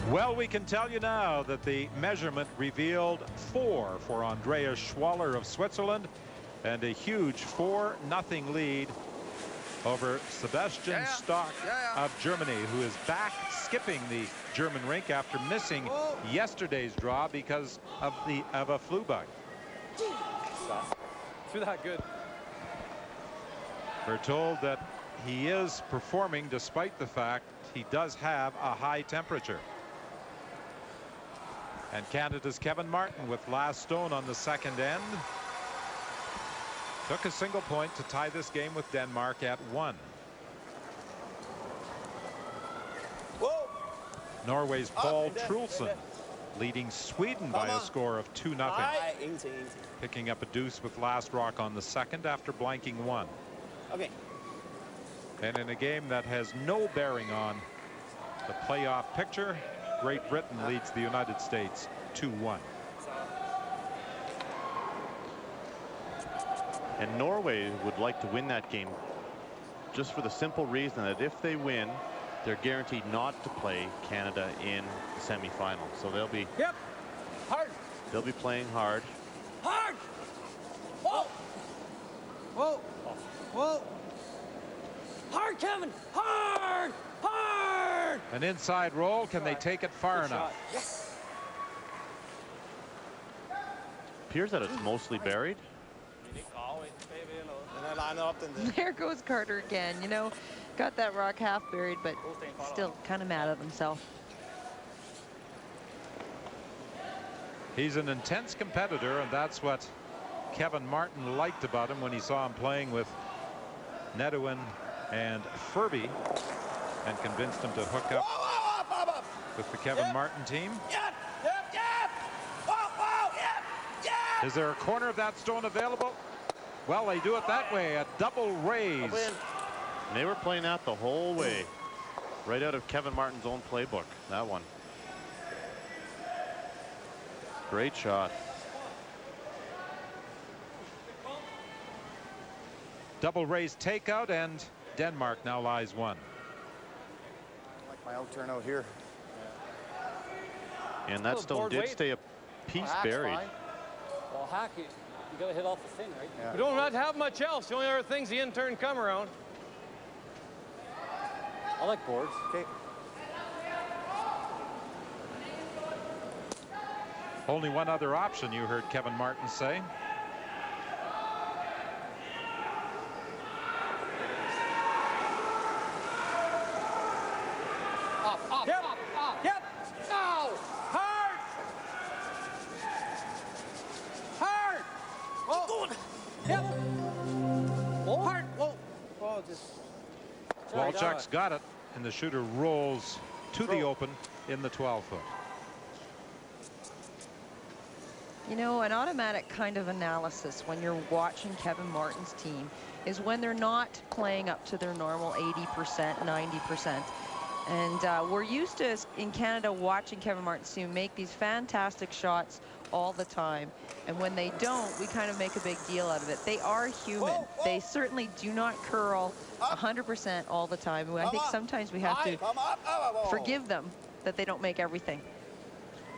Well, we can tell you now that the measurement revealed 4 for Andreas Schwaller of Switzerland, and a huge 4-0 lead over Sebastian Stock of Germany, who is back skipping the German rink after missing yesterday's draw because of a flu bug. Threw that good. We're told that he is performing despite the fact he does have a high temperature. And Canada's Kevin Martin with last stone on the second end took a single point to tie this game with Denmark at 1. Whoa. Norway's Paul Trulsen leading Sweden by a score of 2-0, picking up a deuce with last rock on the second after blanking 1. Okay. And in a game that has no bearing on the playoff picture, Great Britain leads the United States 2-1. And Norway would like to win that game just for the simple reason that if they win, they're guaranteed not to play Canada in the semifinal. So they'll be Hard. They'll be playing hard. Hard. Whoa. Whoa. Whoa. Hard, Kevin. Hard. Hard. An inside roll. Can they take it far enough? Yes. Appears that it's mostly buried. There goes Carter again. You know, got that rock half buried, but still kind of mad at himself. He's an intense competitor, and that's what Kevin Martin liked about him when he saw him playing with Nedouin and Furby, and convinced him to hook up with the Kevin Martin team. Is there a corner of that stone available? Well, they do it that way, a double raise. They were playing that the whole way, right out of Kevin Martin's own playbook, that one. Great shot. Double raise takeout, and Denmark now lies 1. I like my out turn out here. And that stone did stay a piece buried. Well, hack it. You gotta hit off the thing, right? Yeah. We don't have to have much else. The only other thing's the in-turn come around. I like boards. Okay. Only one other option, you heard Kevin Martin say. Up. Yep. Now. Hard. Hard. Whoa. Yep. Whoa. Hard. Whoa. Oh, just. Walchuk's got it, and the shooter rolls to the open in the 12-foot. You know, an automatic kind of analysis when you're watching Kevin Martin's team is when they're not playing up to their normal 80%, 90%. And we're used to, in Canada, watching Kevin Martin's team make these fantastic shots all the time. And when they don't, we kind of make a big deal out of it. They are human. They certainly do not curl 100% all the time. I think sometimes we have to forgive them that they don't make everything.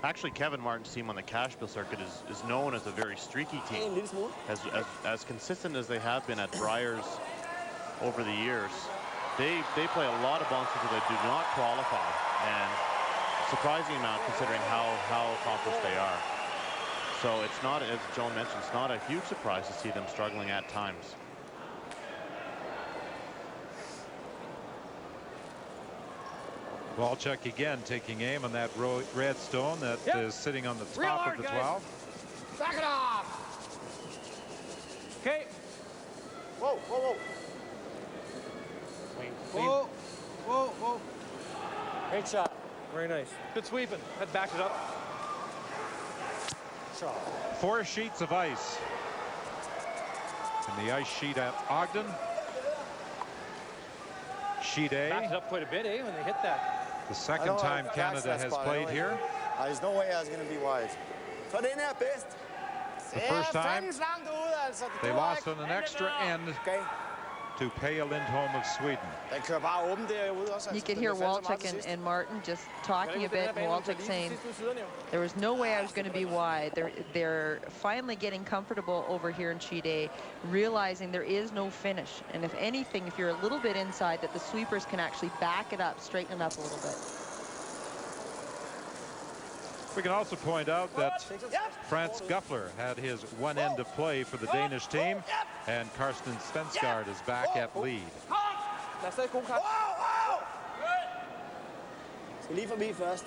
Actually, Kevin Martin's team on the Cashbill circuit is known as a very streaky team. As consistent as they have been at Briars over the years, they play a lot of bounces that do not qualify, and surprising amount considering how accomplished they are. So it's not, as Joan mentioned, it's not a huge surprise to see them struggling at times. Walchuk again taking aim on that red stone that is sitting on the top of the 12. Back it off. Okay. Whoa, whoa, whoa. Whoa, whoa, whoa. Great shot. Very nice. Good sweeping. That backed it up. Shot. 4 sheets of ice. And the ice sheet at Ogden. Sheet A. Backed it up quite a bit, when they hit that. The second time Canada has played here. There's no way I was going to be wise. Så den er bedst. The first time they lost on an extra end to Pia Lindholm of Sweden. Den kører bare åben derude også. You could hear Walchuk and Martin just talking a bit, and Walchuk saying there was no way I was going to be wide. They're finally getting comfortable over here in sheet A, realizing there is no finish. And if anything, if you're a little bit inside, that the sweepers can actually back it up, straighten it up a little bit. We can also point out that Frans Guffler had his one end of play for the Danish team, and Karsten Svensgaard is back at lead. Skal lige forbi først.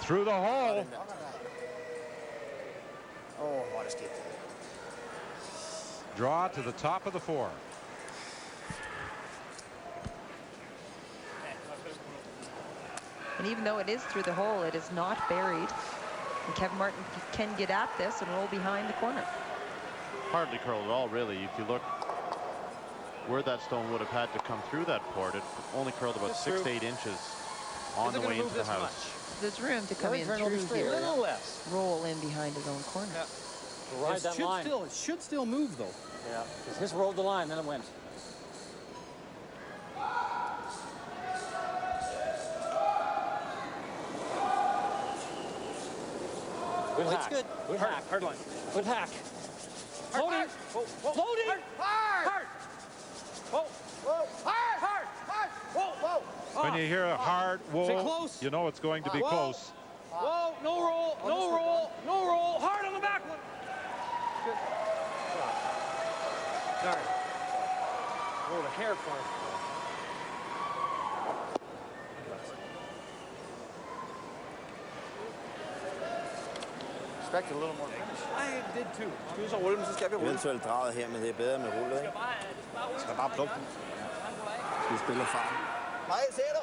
Through the hole. Hvor er det skidt. Draw to the top of the four. And even though it is through the hole, it is not buried. And Kevin Martin can get at this and roll behind the corner. Hardly curled at all, really. If you look where that stone would have had to come through that port, it only curled about 6 to 8 inches on the way into the house. There's room to come in through here. A little less. Roll in behind his own corner. Yeah. Ride that line. It should still move, though. Yeah, because his rolled the line, then it went. Good hack. Good. Good hack. Hard line. Good hack. Floating. Floating. Hard! Whoa. Whoa! Hard! Whoa! When you hear a hard whoa, close. you know it's going to be Whoa. close. Whoa, no roll, no roll, no roll. Hard on the back one. Good. Sorry. Rolled a hair for him. Expected a little more finish. I did too. Skal vi så rulle dem, så skal vi rulle. Eventuelt draget her, men det er bedre med rullet, ikke? Skal bare plukke dem. Skal vi spille farten. Nej, ser du?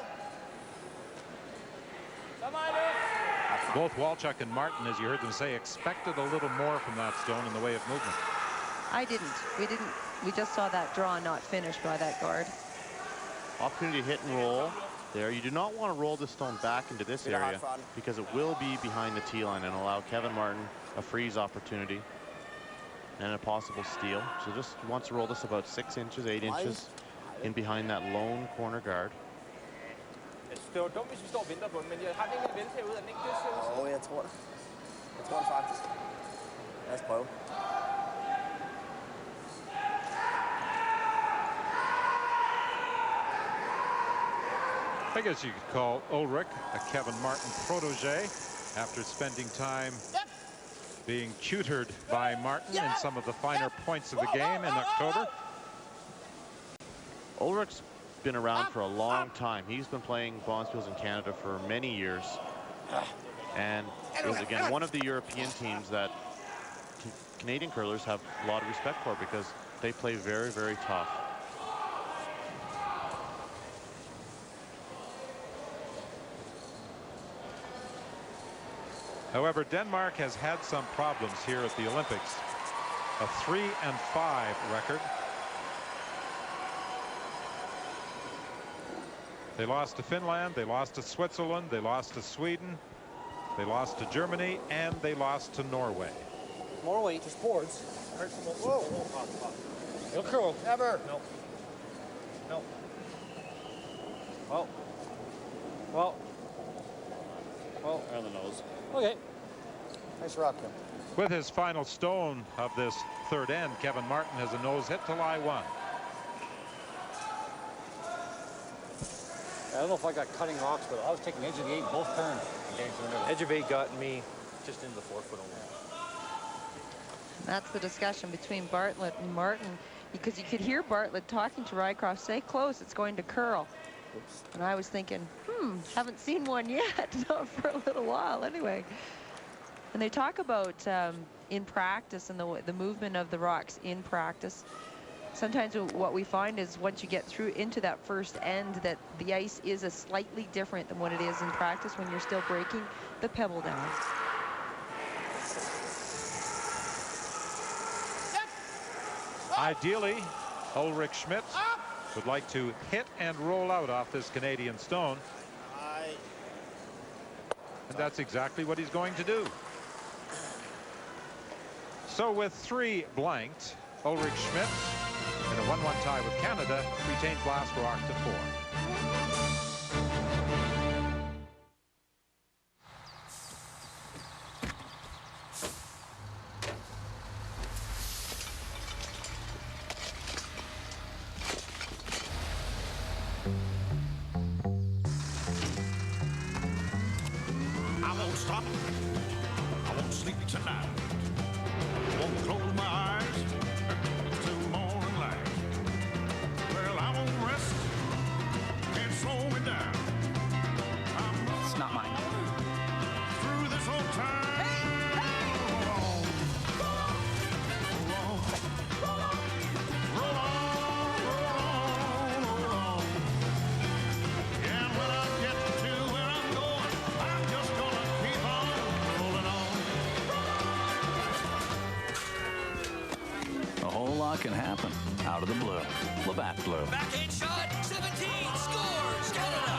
Both Walchuk and Martin, as you heard them say, expected a little more from that stone in the way of movement. I didn't. We just saw that draw not finished by that guard. Opportunity to hit and roll there. You do not want to roll the stone back into this area because it will be behind the tee line and allow Kevin Martin a freeze opportunity and a possible steal. So just wants to roll this about 6 inches, 8 inches in behind that lone corner guard. Det var dumt, hvis vi står og venter på den, men jeg har den ikke vælte herude. Er den ikke det, ser ud? Jeg tror det. Jeg tror det faktisk. Lad os prøve. I guess you could call Ulrik a Kevin Martin protege after spending time being tutored by Martin in some of the finer points of the game in October. Ulrik's been around for a long time. He's been playing bonspiels in Canada for many years, and is again one of the European teams that Canadian curlers have a lot of respect for because they play very, very tough. However, Denmark has had some problems here at the Olympics. A 3-5 record. They lost to Finland, they lost to Switzerland, they lost to Sweden, they lost to Germany, and they lost to Norway. More weight, just boards. Whoa. It'll curl. Never. No. No. Well. Well. Well. On the nose. Okay. Nice rock, Kim. With his final stone of this third end, Kevin Martin has a nose hit to lie one. I don't know if I got cutting rocks, but I was taking edge of the 8 both turns. Edge of 8 got me just into the 4-foot only. That's the discussion between Bartlett and Martin, because you could hear Bartlett talking to Rycroft, say close, it's going to curl. Oops. And I was thinking, haven't seen one yet, not for a little while anyway. And they talk about in practice and the movement of the rocks in practice. Sometimes what we find is once you get through into that first end that the ice is a slightly different than what it is in practice when you're still breaking the pebble down. Ideally, Ulrik Schmidt would like to hit and roll out off this Canadian stone. And that's exactly what he's going to do. So with 3 blanked, Ulrik Schmidt in a 1-1 tie with Canada retains last rock to 4. I won't stop. I won't sleep tonight. Won't close my eyes till morning light. Well, I won't rest. Can't slow me down. It's not mine. Through this whole time. Can happen out of the blue. Labatt Blue. Backhand shot, 17, scores, Canada.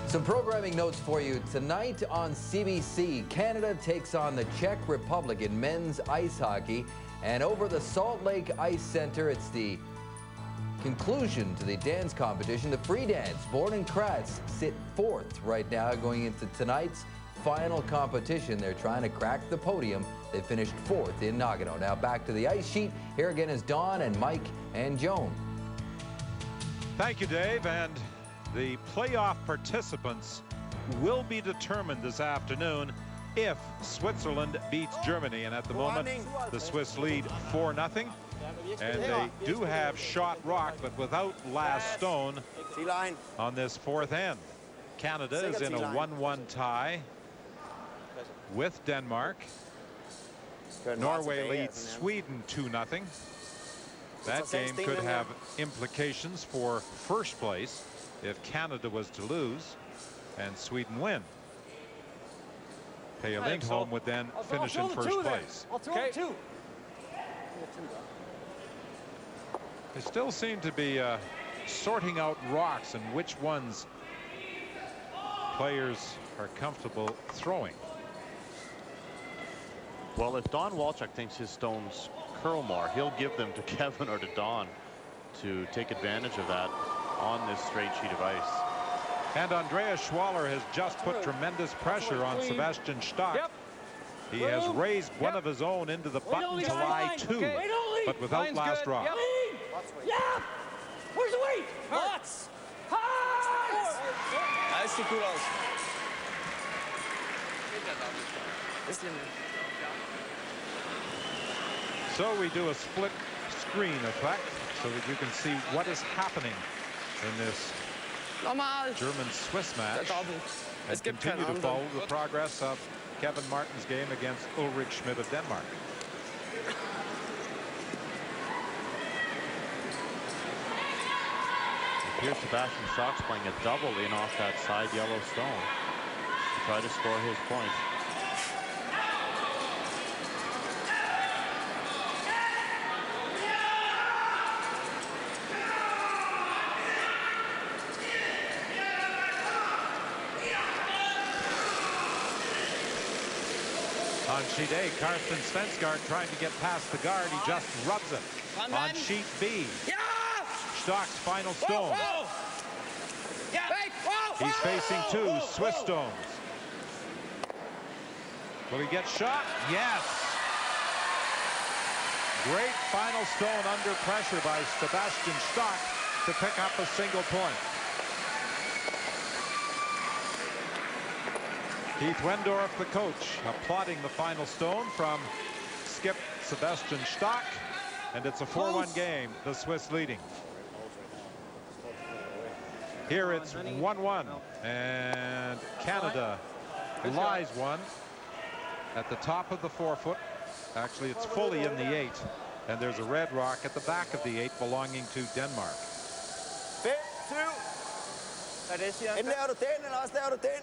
Some programming notes for you tonight on CBC. Canada takes on the Czech Republic in men's ice hockey, and over the Salt Lake Ice Center, it's the conclusion to the dance competition, the free dance. Born and Kratz sit 4th right now going into tonight's final competition. They're trying to crack the podium. They finished 4th in Nagano. Now back to the ice sheet. Here again is Don and Mike and Joan. Thank you, Dave. And the playoff participants will be determined this afternoon if Switzerland beats Germany. And at the moment, the Swiss lead 4-0. And they do have shot rock, but without last stone on this 4th end. Canada is in a 1-1 tie with Denmark. Norway leads Sweden 2-0. That game could have implications for first place if Canada was to lose and Sweden win. Peja Lindholm would then finish in first place. Okay. They still seem to be sorting out rocks and which ones players are comfortable throwing. Well, if Don Walchuk thinks his stones curl more, he'll give them to Kevin or to Don to take advantage of that on this straight sheet of ice. And Andreas Schwaller has just put tremendous pressure on Sebastian Stock. Yep. He has raised one of his own into the button to lie 2, but without last rock. Yep. Yeah! Where's the weight? Lots! Hot! Ja, det ser cool out. So we do a split screen effect so that you can see what is happening in this German-Swiss match, and continue to follow the progress of Kevin Martin's game against Ulrik Schmidt of Denmark. Here's Sebastian Stock's playing a double in off that side yellow stone to try to score his point. On sheet A, Karsten Svensgaard trying to get past the guard. He just rubs it. On sheet B, Stock's final stone. He's facing 2 Swiss stones. Will he get shot? Yes. Great final stone under pressure by Sebastian Stock to pick up a single point. Keith Wendorf, the coach, applauding the final stone from skip Sebastian Stock, and it's a 4-1 game, the Swiss leading. Here it's 1-1, and Canada lies one at the top of the 4-foot. Actually, it's fully in the 8, and there's a red rock at the back of the 8 belonging to Denmark. 5, 7. Hvad er det, siger han? Enten laver du den, eller også laver du den.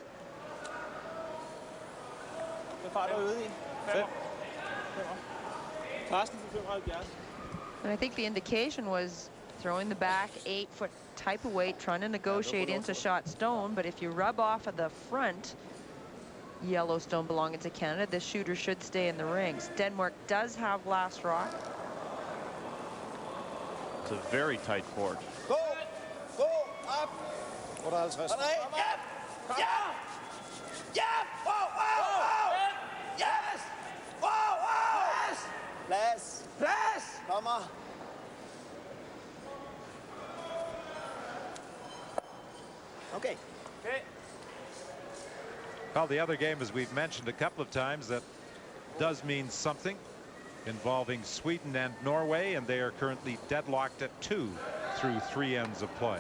And I think the indication was throwing the back 8-foot type of weight, trying to negotiate into shot stone. But if you rub off of the front, Yellowstone belonging to Canada. The shooter should stay in the rings. Denmark does have last rock. It's a very tight court. Gå! Gå! Op! 58. Ja! Ja! Ja! Wow! Wow! Wow! Yes! Wow! Wow! Plads! Plads! Kommer! Okay. Okay. Well, the other game, as we've mentioned a couple of times, that does mean something, involving Sweden and Norway, and they are currently deadlocked at 2 through 3 ends of play.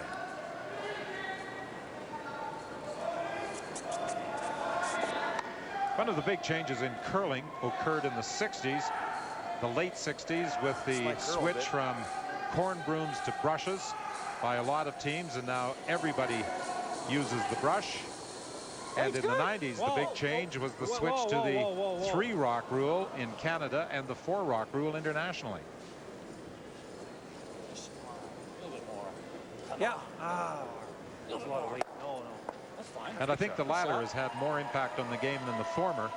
One of the big changes in curling occurred in the 60s, the late 60s, with the switch from corn brooms to brushes by a lot of teams, and now everybody uses the brush. And in the 90s, the big change was the switch to the 3-rock rule in Canada and the 4-rock rule internationally. A little bit more. Yeah. Feels a lot of weight. No, no. That's fine. And I think the latter has had more impact on the game than the former,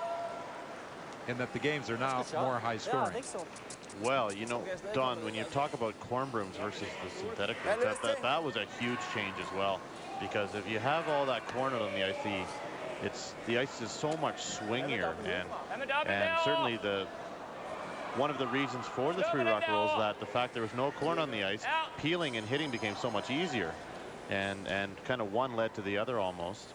in that the games are now more high scoring. Yeah, I think so. Well, you know, Don, when you talk about corn brooms versus the synthetic brooms, that was a huge change as well. Because if you have all that corn out on the ice, the ice is so much swingier, and certainly one of the reasons for the 3-rock rule is that the fact there was no corn on the ice, peeling and hitting became so much easier, and kind of one led to the other almost.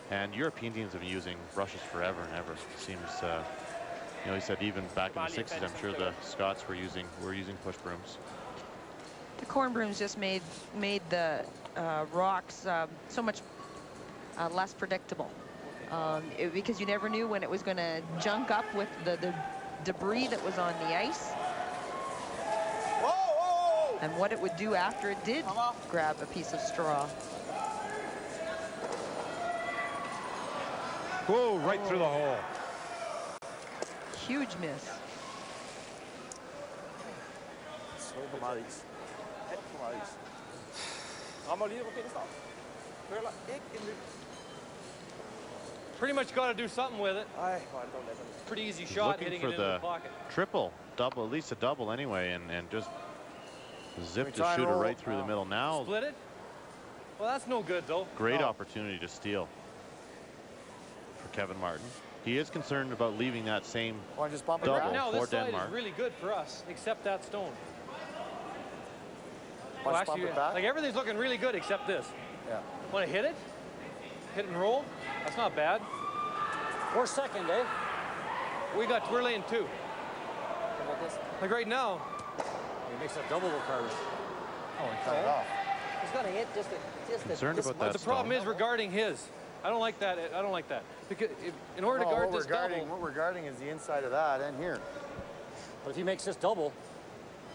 And European teams have been using brushes forever and ever. It seems, you know, he said even back in the 60s, I'm sure the Scots were using push brooms. The corn brooms just made the rocks so much less predictable, because you never knew when it was going to junk up with the debris that was on the ice. Whoa, whoa. And what it would do after it did grab a piece of straw. Whoa, right through the hole. Huge miss. Slå på meget is. Alt for meget is. Rammer lige på start. Føler ikke en ny. Pretty much got to do something with it. Ej, hvor er det dog lækkert. Pretty easy shot hitting it into the pocket. Triple, double, at least a double anyway, and just zipped the shooter right through the middle. Now, Split it? Well, that's no good, though. great opportunity to steal for Kevin Martin. He is concerned about leaving that same double right now, for this side Denmark. is really good for us, except that stone. Well, Well, actually, like everything's looking really good except this. Yeah. Want to hit it? Hit and roll? That's not bad. We're second, eh? We're laying 2. Like right now. He makes a double card. Oh, he cut it off. He's going to hit just Concerned about that The problem is regarding his. I don't like that. I don't like that. Because in order to guard this double. What we're guarding is the inside of that and here. But if he makes this double,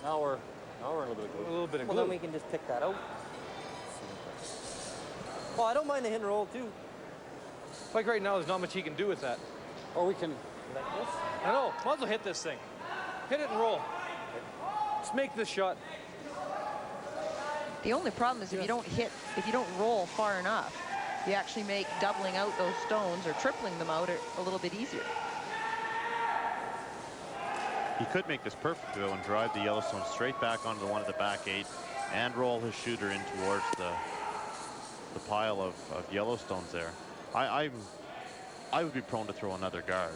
now we're in a little bit of glue. A little bit of Well, glue. then we can just pick that out. Well, I don't mind the hit and roll, too. Like right now, there's not much he can do with that. Or we can, Like this. I know. Might as well hit this thing. Hit it and roll. Just make this shot. The only problem is if you don't roll far enough, you actually make doubling out those stones or tripling them out a little bit easier. He could make this perfect though and drive the Yellowstone straight back onto one of the back 8 and roll his shooter in towards the pile of Yellowstones there. I would be prone to throw another guard,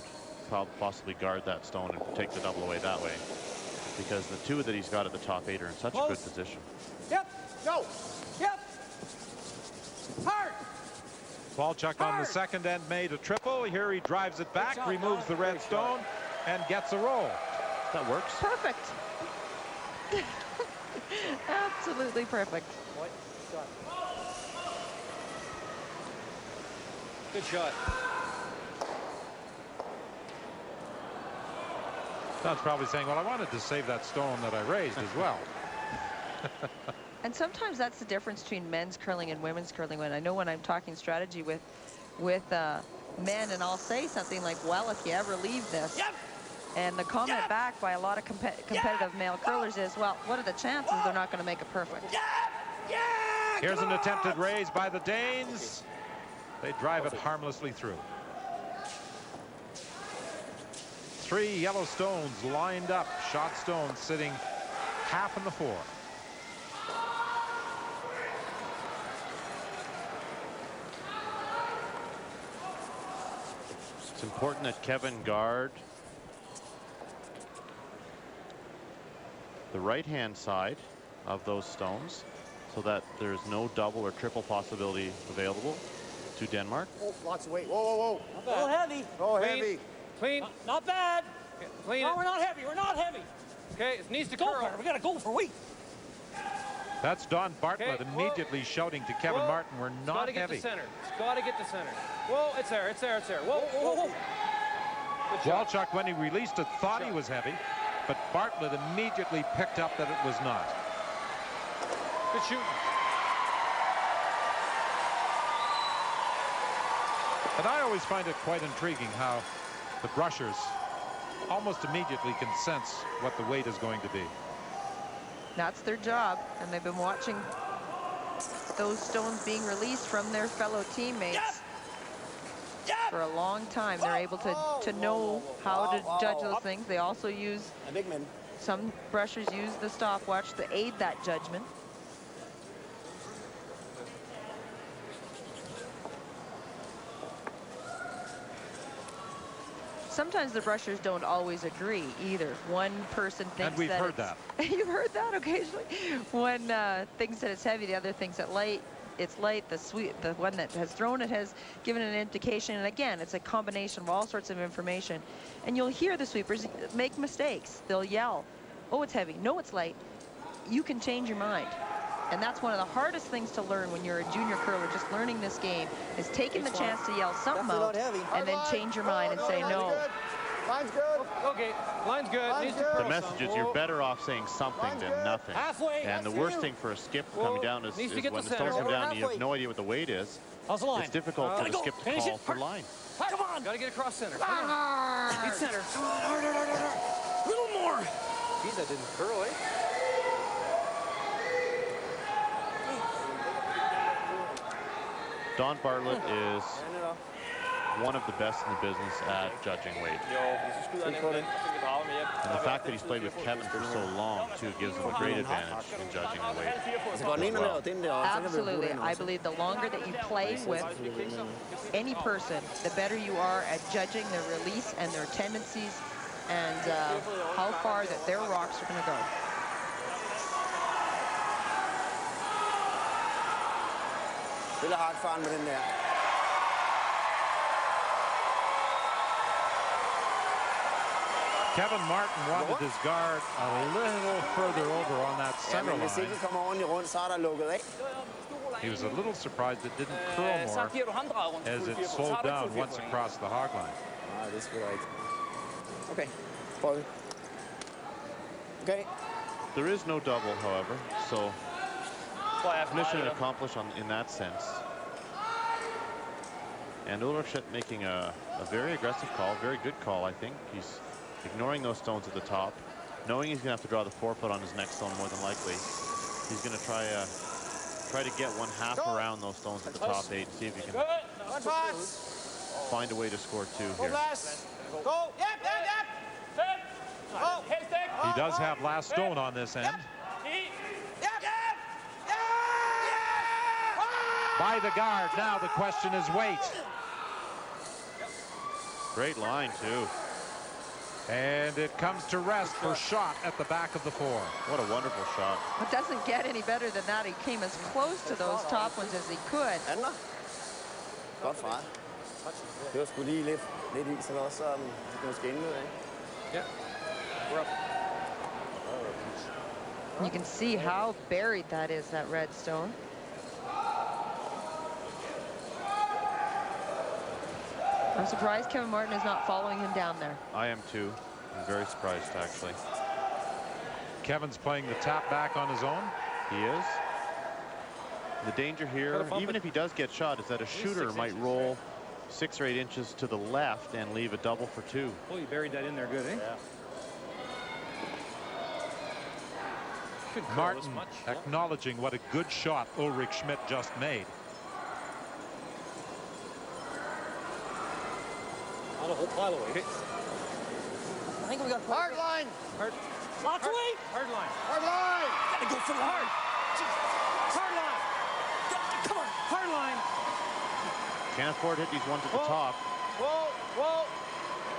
possibly guard that stone and take the double away that way, because the 2 that he's got at the top 8 are in such a good position. Yep. Go. Yep. Hard. Walchuk on the second end made a triple. Here he drives it back, removes the red stone, and gets a roll. That works. Perfect. Absolutely perfect. Good shot. Don's probably saying, well, I wanted to save that stone that I raised as well. And sometimes that's the difference between men's curling and women's curling. When I know when I'm talking strategy with men, and I'll say something like, well, if you ever leave this, and the comment back by a lot of competitive male curlers is, well, what are the chances they're not going to make it perfect? Here's an attempted raise by the Danes. They drive it harmlessly through. 3 yellow stones lined up. Shot stones sitting half in the 4. It's important that Kevin guard the right-hand side of those stones so that there's no double or triple possibility available to Denmark. Oh, lots of weight. Whoa, whoa, whoa. A little heavy. Oh, Clean. heavy. Clean. Not bad. Okay, clean No, it. we're not heavy. We're not heavy. Okay, it needs to Go curl. for it. We got to go for weight. That's Bartlett Okay, immediately shouting to Kevin Whoa. Martin, we're It's not gotta get heavy. to center. It's got to get to center. Whoa, it's there. It's there. It's there. Whoa, whoa, whoa. Good shot. Walchuk, when he released it, thought he was heavy, but Bartlett immediately picked up that it was not. Good shooting. And I always find it quite intriguing how the brushers almost immediately can sense what the weight is going to be. That's their job, and they've been watching those stones being released from their fellow teammates for a long time. They're able to know how to judge those things. They also use, some brushers use the stopwatch to aid that judgment. Sometimes the brushers don't always agree either. One person thinks And we've that heard that. You've heard that occasionally. One thinks that it's heavy, the other thinks that it's light. The one that has thrown it has given an indication. And again, it's a combination of all sorts of information. And you'll hear the sweepers make mistakes. They'll yell, oh, it's heavy. No, it's light. You can change your mind. And that's one of the hardest things to learn when you're a junior curler, just learning this game, is taking the chance to yell something out and then change your mind and say no. Line's good. Okay, line's good. Needs to curl The message is you're better off saying something than nothing. Halfway. And the worst thing for a skip coming down is Needs to when get the to stones center. come down and you have Halfway. no idea what the weight is. How's the line? It's difficult for the skip to Finish call it. for line. Come on. Got to get across center. Need center. A little more. Geez, that didn't curl, eh? Don Bartlett is one of the best in the business at judging weight. And the fact that he's played with Kevin for so long, too, gives him a great advantage in judging the weight. as well. Absolutely. I believe the longer that you play with any person, the better you are at judging their release and their tendencies and how far that their rocks are going to go. Spiller hardt faren med den der. Kevin Martin wanted his guard a little further over on that Ja, center men hvis ikke line. kommer ordentligt rundt, så er der lukket af. He was a little surprised it didn't curl more as it slowed down once across the hog line. Nej, det er selvfølgelig rigtigt. Okay, prøv. Okay. There is no double, however, so mission accomplished in that sense. And Ulrik Schmidt making a very aggressive call, very good call, I think. He's ignoring those stones at the top, knowing he's going to have to draw the 4-foot on his next stone more than likely. He's going to try to get one half around those stones at the top 8, see if he can find a way to score 2 here. Go. Yep, yep, yep. Go. He does have last stone on this end. By the guard. Now the question is weight. Great line, too. And it comes to rest for shot at the back of the 4. What a wonderful shot. It doesn't get any better than that. He came as close to those top ones as he could. Anden. Godt fra. Det var sgu lige lidt i, så også måske endnu af. Yeah. We're up. You can see how buried that is, that red stone. I'm surprised Kevin Martin is not following him down there. I am, too. I'm very surprised, actually. Kevin's playing the tap back on his own. He is. The danger here, even if he does get shot, is that a shooter might roll 6 or 8 inches to the left and leave a double for 2. Oh, you buried that in there good, eh? Yeah. Martin acknowledging what a good shot Ulrik Schmidt just made. Not a whole pile of weight. I think we got Hard line. lots of weight. Hard line. Hard line. Gotta go for the hard. Hard line. Come on. Hard line. Can't afford to hit these ones at the top. Whoa, whoa.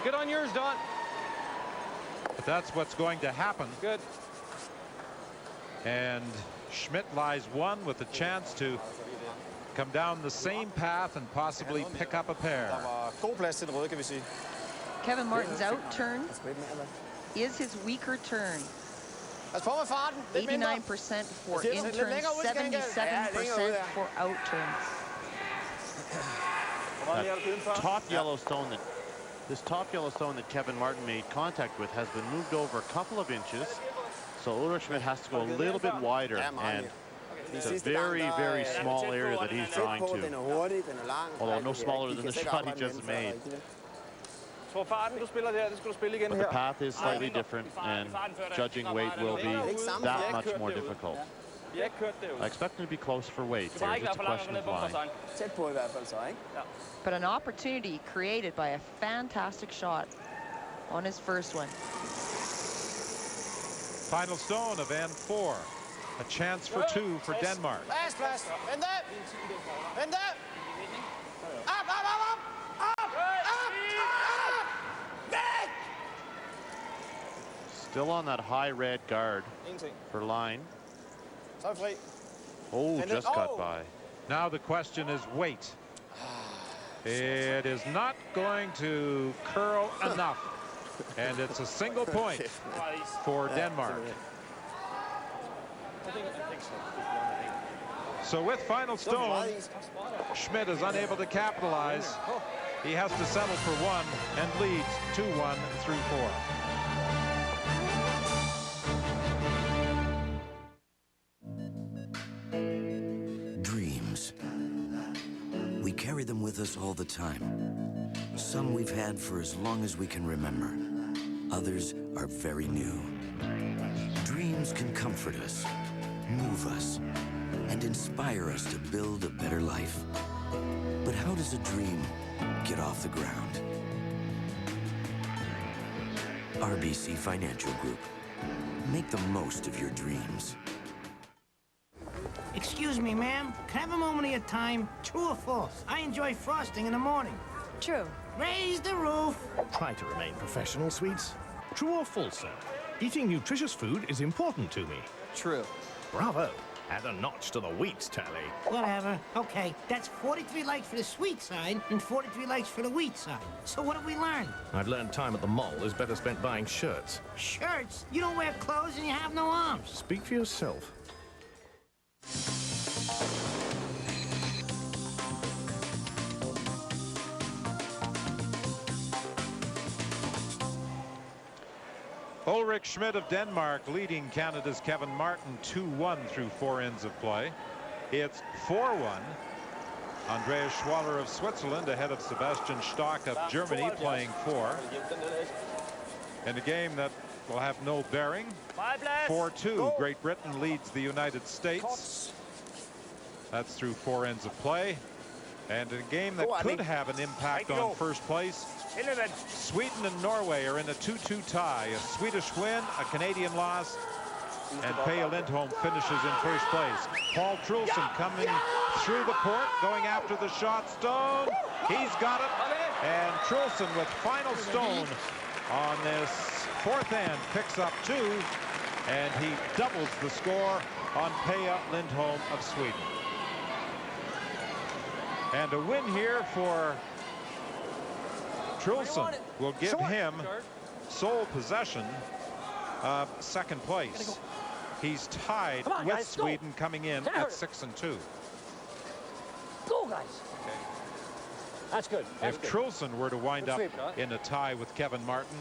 Get on yours, Don. But that's what's going to happen. Good. And Schmidt lies one with a chance to come down the same path and possibly pick up a pair. Der var god plads til den røde, kan vi sige. Kevin Martin's out turn is his weaker turn. Pas på med farten. Lidt mindre. 89% for Lidt in længere turns, ud, skal han gøre. Ja, længere ud, 77% ja. for out turns. This top Yellowstone that Kevin Martin made contact with has been moved over a couple of inches. So Ulrik Schmidt has to go a little bit wider, and it's a very, very small area that he's drawing to. Although no smaller than the shot he just made. But the path is slightly different, and judging weight will be that much more difficult. I expect him to be close for weight. There's just a question of line. Tæt på i hvert fald så, ikke? But an opportunity created by a fantastic shot on his first one. Final stone of N4. A chance for two for Denmark. Plads. Vent der. Vent der. Op. Væk! Still on that high red guard for line. Så er vi fri. Oh, just cut by. Now the question is weight. It is not going to curl enough. And it's a single point for Denmark. So with final stone, Schmidt is unable to capitalize. He has to settle for one and leads 2-1 through 4. Dreams. We carry them with us all the time. Some we've had for as long as we can remember. Others are very new. Dreams can comfort us, move us, and inspire us to build a better life. But how does a dream get off the ground? RBC Financial Group. Make the most of your dreams. Excuse me, ma'am. Can I have a moment of your time? True or false? I enjoy frosting in the morning. True. Raise the roof. Try to remain professional, sweets. True or false, sir? Eating nutritious food is important to me. True. Bravo. Add a notch to the wheat tally. Whatever. Okay, that's 43 likes for the sweet side and 43 likes for the wheat side. So what have we learned? I've learned time at the mall is better spent buying shirts. Shirts? You don't wear clothes and you have no arms. Speak for yourself. Ulrik Schmidt of Denmark leading Canada's Kevin Martin 2-1 through 4 ends of play. It's 4-1. Andreas Schwaller of Switzerland ahead of Sebastian Stock of Germany playing 4. In a game that will have no bearing. 4-2. Great Britain leads the United States. That's through 4 ends of play. And in a game that could have an impact on first place, Sweden and Norway are in a 2-2 tie. A Swedish win, a Canadian loss, and Peja Lindholm finishes in first place. Paul Trulson coming through the court, going after the shot. Stone, he's got it. And Trulson with final stone on this fourth end picks up 2, and he doubles the score on Peja Lindholm of Sweden. And a win here for Trulson will give him sole possession of second place. He's tied with Sweden coming in at 6-2. Go, guys. That's good. If Trulson were to wind up in a tie with Kevin Martin,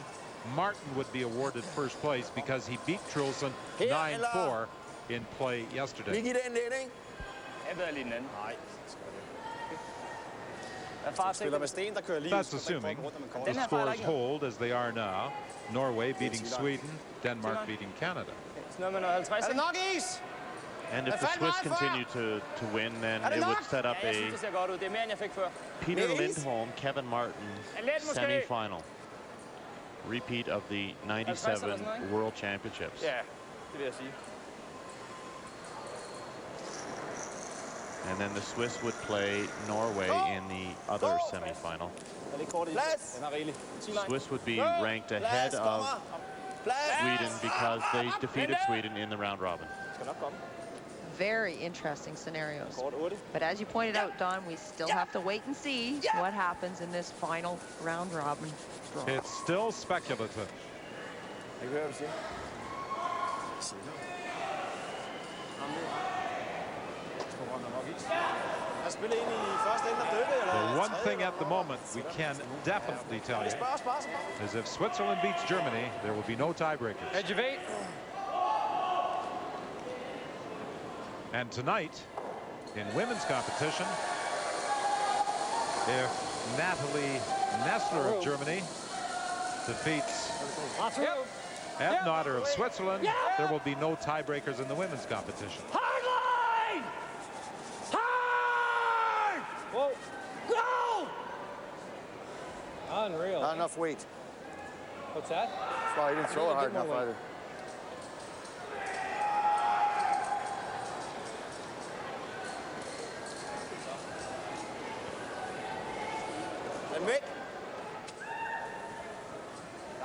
Martin would be awarded first place because he beat Trulson 9-4 in play yesterday. That's assuming the scores hold as they are now. Norway beating Sweden, Denmark beating Canada. And if the Swiss continue to win, then it would set up a Peter Lindholm, Kevin Martin semi-final. repeat of the 97 World Championships. Yeah, det vil jeg sige. And then the Swiss would play Norway in the other semifinal. Swiss would be ranked ahead of Sweden because they defeated Sweden in the round robin. Very interesting scenarios. But as you pointed out, Don, we still have to wait and see what happens in this final round robin draw. It's still speculative. The one thing at the moment we can definitely tell you is if Switzerland beats Germany, there will be no tiebreakers. Edge of 8. And tonight, in women's competition, if Natalie Nessler of Germany defeats Ebnotter of Switzerland, there will be no tiebreakers in the women's competition. Hard line! Hard! Whoa. Go! Unreal. Not enough weight. What's that? Well, he didn't throw it hard enough either.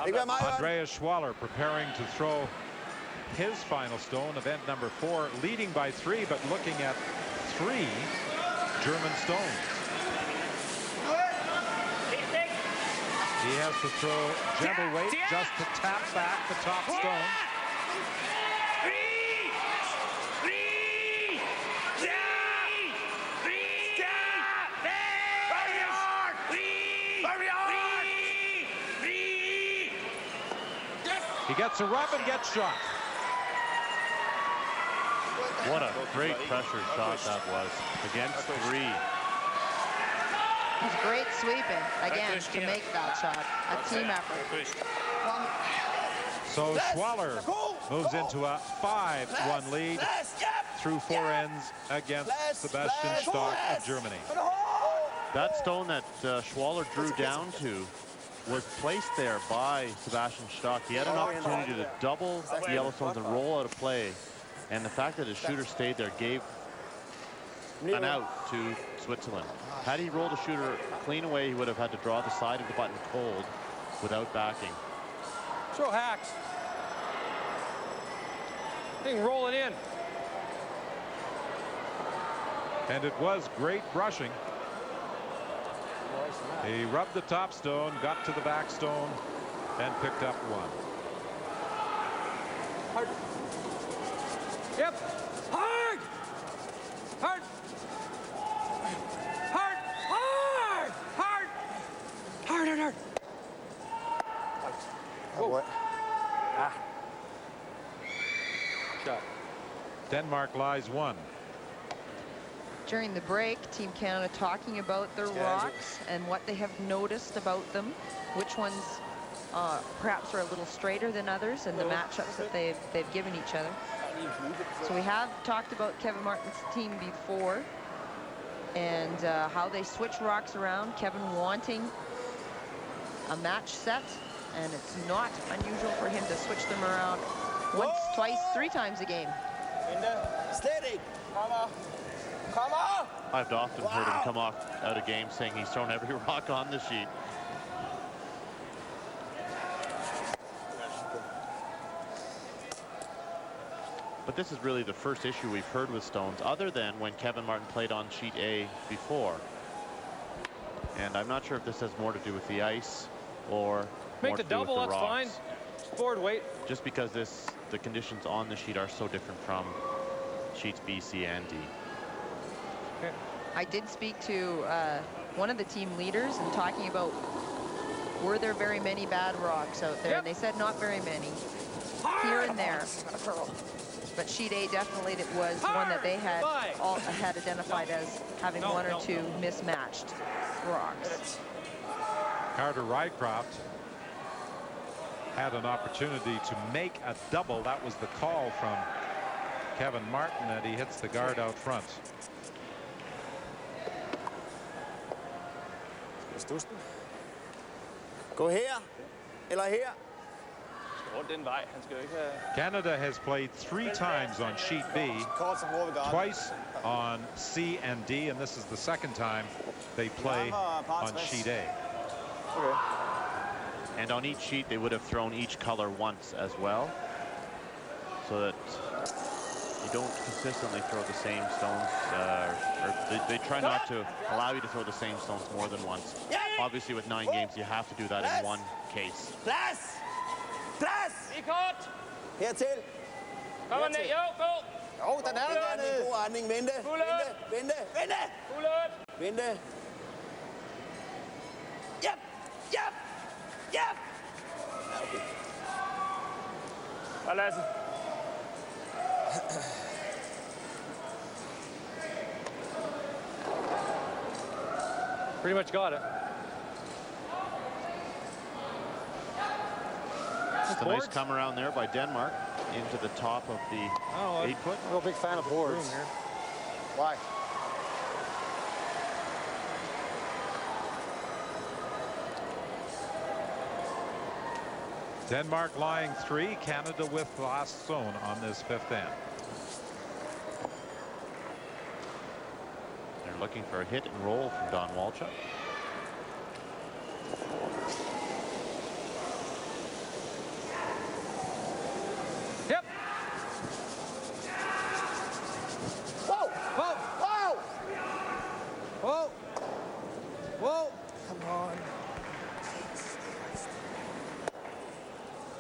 Andreas Schwaller preparing to throw his final stone, event number 4, leading by 3, but looking at 3 German stones. He has to throw gentle weight just to tap back the top stone. He gets a rub and gets shot. What a great pressure shot that was against 3. He's great sweeping again to make that shot. A team effort. So Schwaller moves into a 5-1 lead through 4 ends against Sebastian Stock of Germany. That stone that Schwaller drew down to was placed there by Sebastian Stock. He had an opportunity to double the Yellowstones and roll out of play. And the fact that his shooter stayed there gave an out to Switzerland. Had he rolled the shooter clean away, he would have had to draw the side of the button cold without backing. Throw hacks. Thing roll it in. And it was great brushing. He rubbed the top stone, got to the back stone, and picked up 1. Hard. Yep. Hard. Hard. Hard. Hard. Hard. Hard. Hard. Hard. What? Shot. Denmark lies 1. During the break, Team Canada talking about their rocks and what they have noticed about them, which ones perhaps are a little straighter than others, and the matchups that they've given each other. So we have talked about Kevin Martin's team before and how they switch rocks around. Kevin wanting a match set, and it's not unusual for him to switch them around once, twice, 3 times a game. Steady. Come on! I've often heard him come off out of game saying he's thrown every rock on the sheet. But this is really the first issue we've heard with stones, other than when Kevin Martin played on sheet A before. And I'm not sure if this has more to do with the ice or Make the double, that's fine. Forward weight. Just because the conditions on the sheet are so different from sheets B, C, and D. Okay. I did speak to one of the team leaders and talking about were there very many bad rocks out there, and they said not very many, here and there. But sheet A definitely it was one that they had had identified as having 1 or 2 mismatched rocks. Carter Rycroft had an opportunity to make a double. That was the call from Kevin Martin, that he hits the guard out front. Go here. Eller her. Rundt den vej. Han skal jo ikke have... Canada has played 3 times on sheet B, twice on C and D, and this is the second time they play on sheet A. Okay. And on each sheet, they would have thrown each color once as well, so that you don't consistently throw the same stones, or they try not to allow you to throw the same stones more than once. Obviously, with 9 games, you have to do that in one case. Plads! Plads! I kort! Hertil! Kom ned, jo, gå! Jo, den er dernede. God retning, vente. Vente. Vente. Yep! Ja, okay. Hej, Lasse. Pretty much got it. Just a nice come around there by Denmark into the top of the 8-foot. I'm a real big fan of boards. Why? Denmark lying 3, Canada with last zone on this 5th end. They're looking for a hit and roll from Don Walchuk. Yep. Whoa! Whoa! Whoa! Whoa! Whoa! Come on.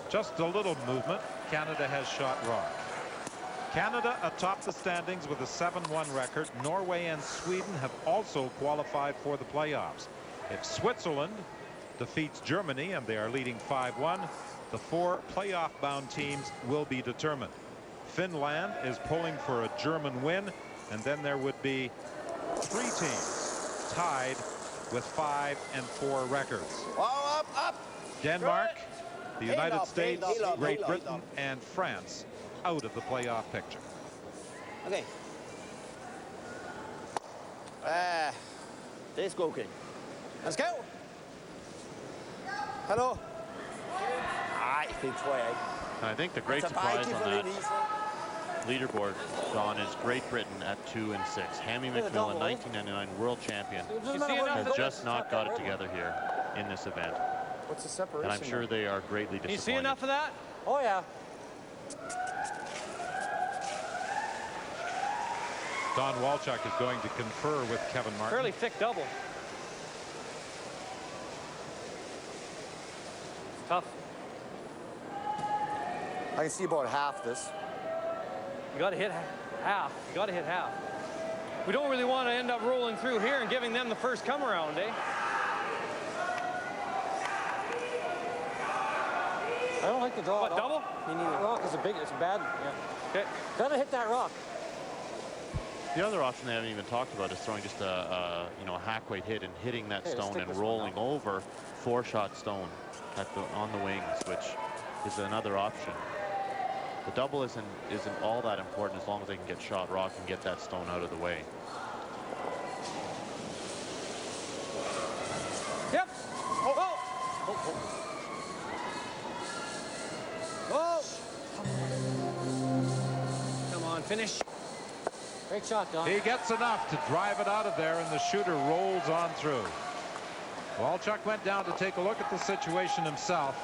Just a little movement. Canada has shot rock. Canada atop the standings with a 7-1 record. Norway and Sweden have also qualified for the playoffs. If Switzerland defeats Germany, and they are leading 5-1, the 4 playoff-bound teams will be determined. Finland is pulling for a German win, and then there would be 3 teams tied with 5 and 4 records. Oh, up! Denmark, the United States, Great Britain, and France out of the playoff picture. Okay. Det er sgu okay. Han skrev. Hallo? Nej, det tror jeg ikke. I think the great surprise on that leaderboard, Don, is Great Britain at 2 and 6. Hammy McMillan, 1999 world champion, has just not got it together here in this event. What's the separation? And I'm sure they are greatly disappointed. You see enough of that? Oh, yeah. Don Walchuk is going to confer with Kevin Martin. Fairly thick double. Tough. I can see about half this. You got to hit half. You got to hit half. We don't really want to end up rolling through here and giving them the first come around, eh? I don't like the draw. What, double? Me neither. That rock is it's bad. Yeah. Okay. Gotta hit that rock. The other option they haven't even talked about is throwing just a hack weight hit and hitting that stone and rolling over 4-shot stone on the wings, which is another option. The double isn't all that important as long as they can get shot rock and get that stone out of the way. Yep. Oh. Oh. Come on, finish. Great shot, Don. He gets enough to drive it out of there, and the shooter rolls on through. Walchuk went down to take a look at the situation himself,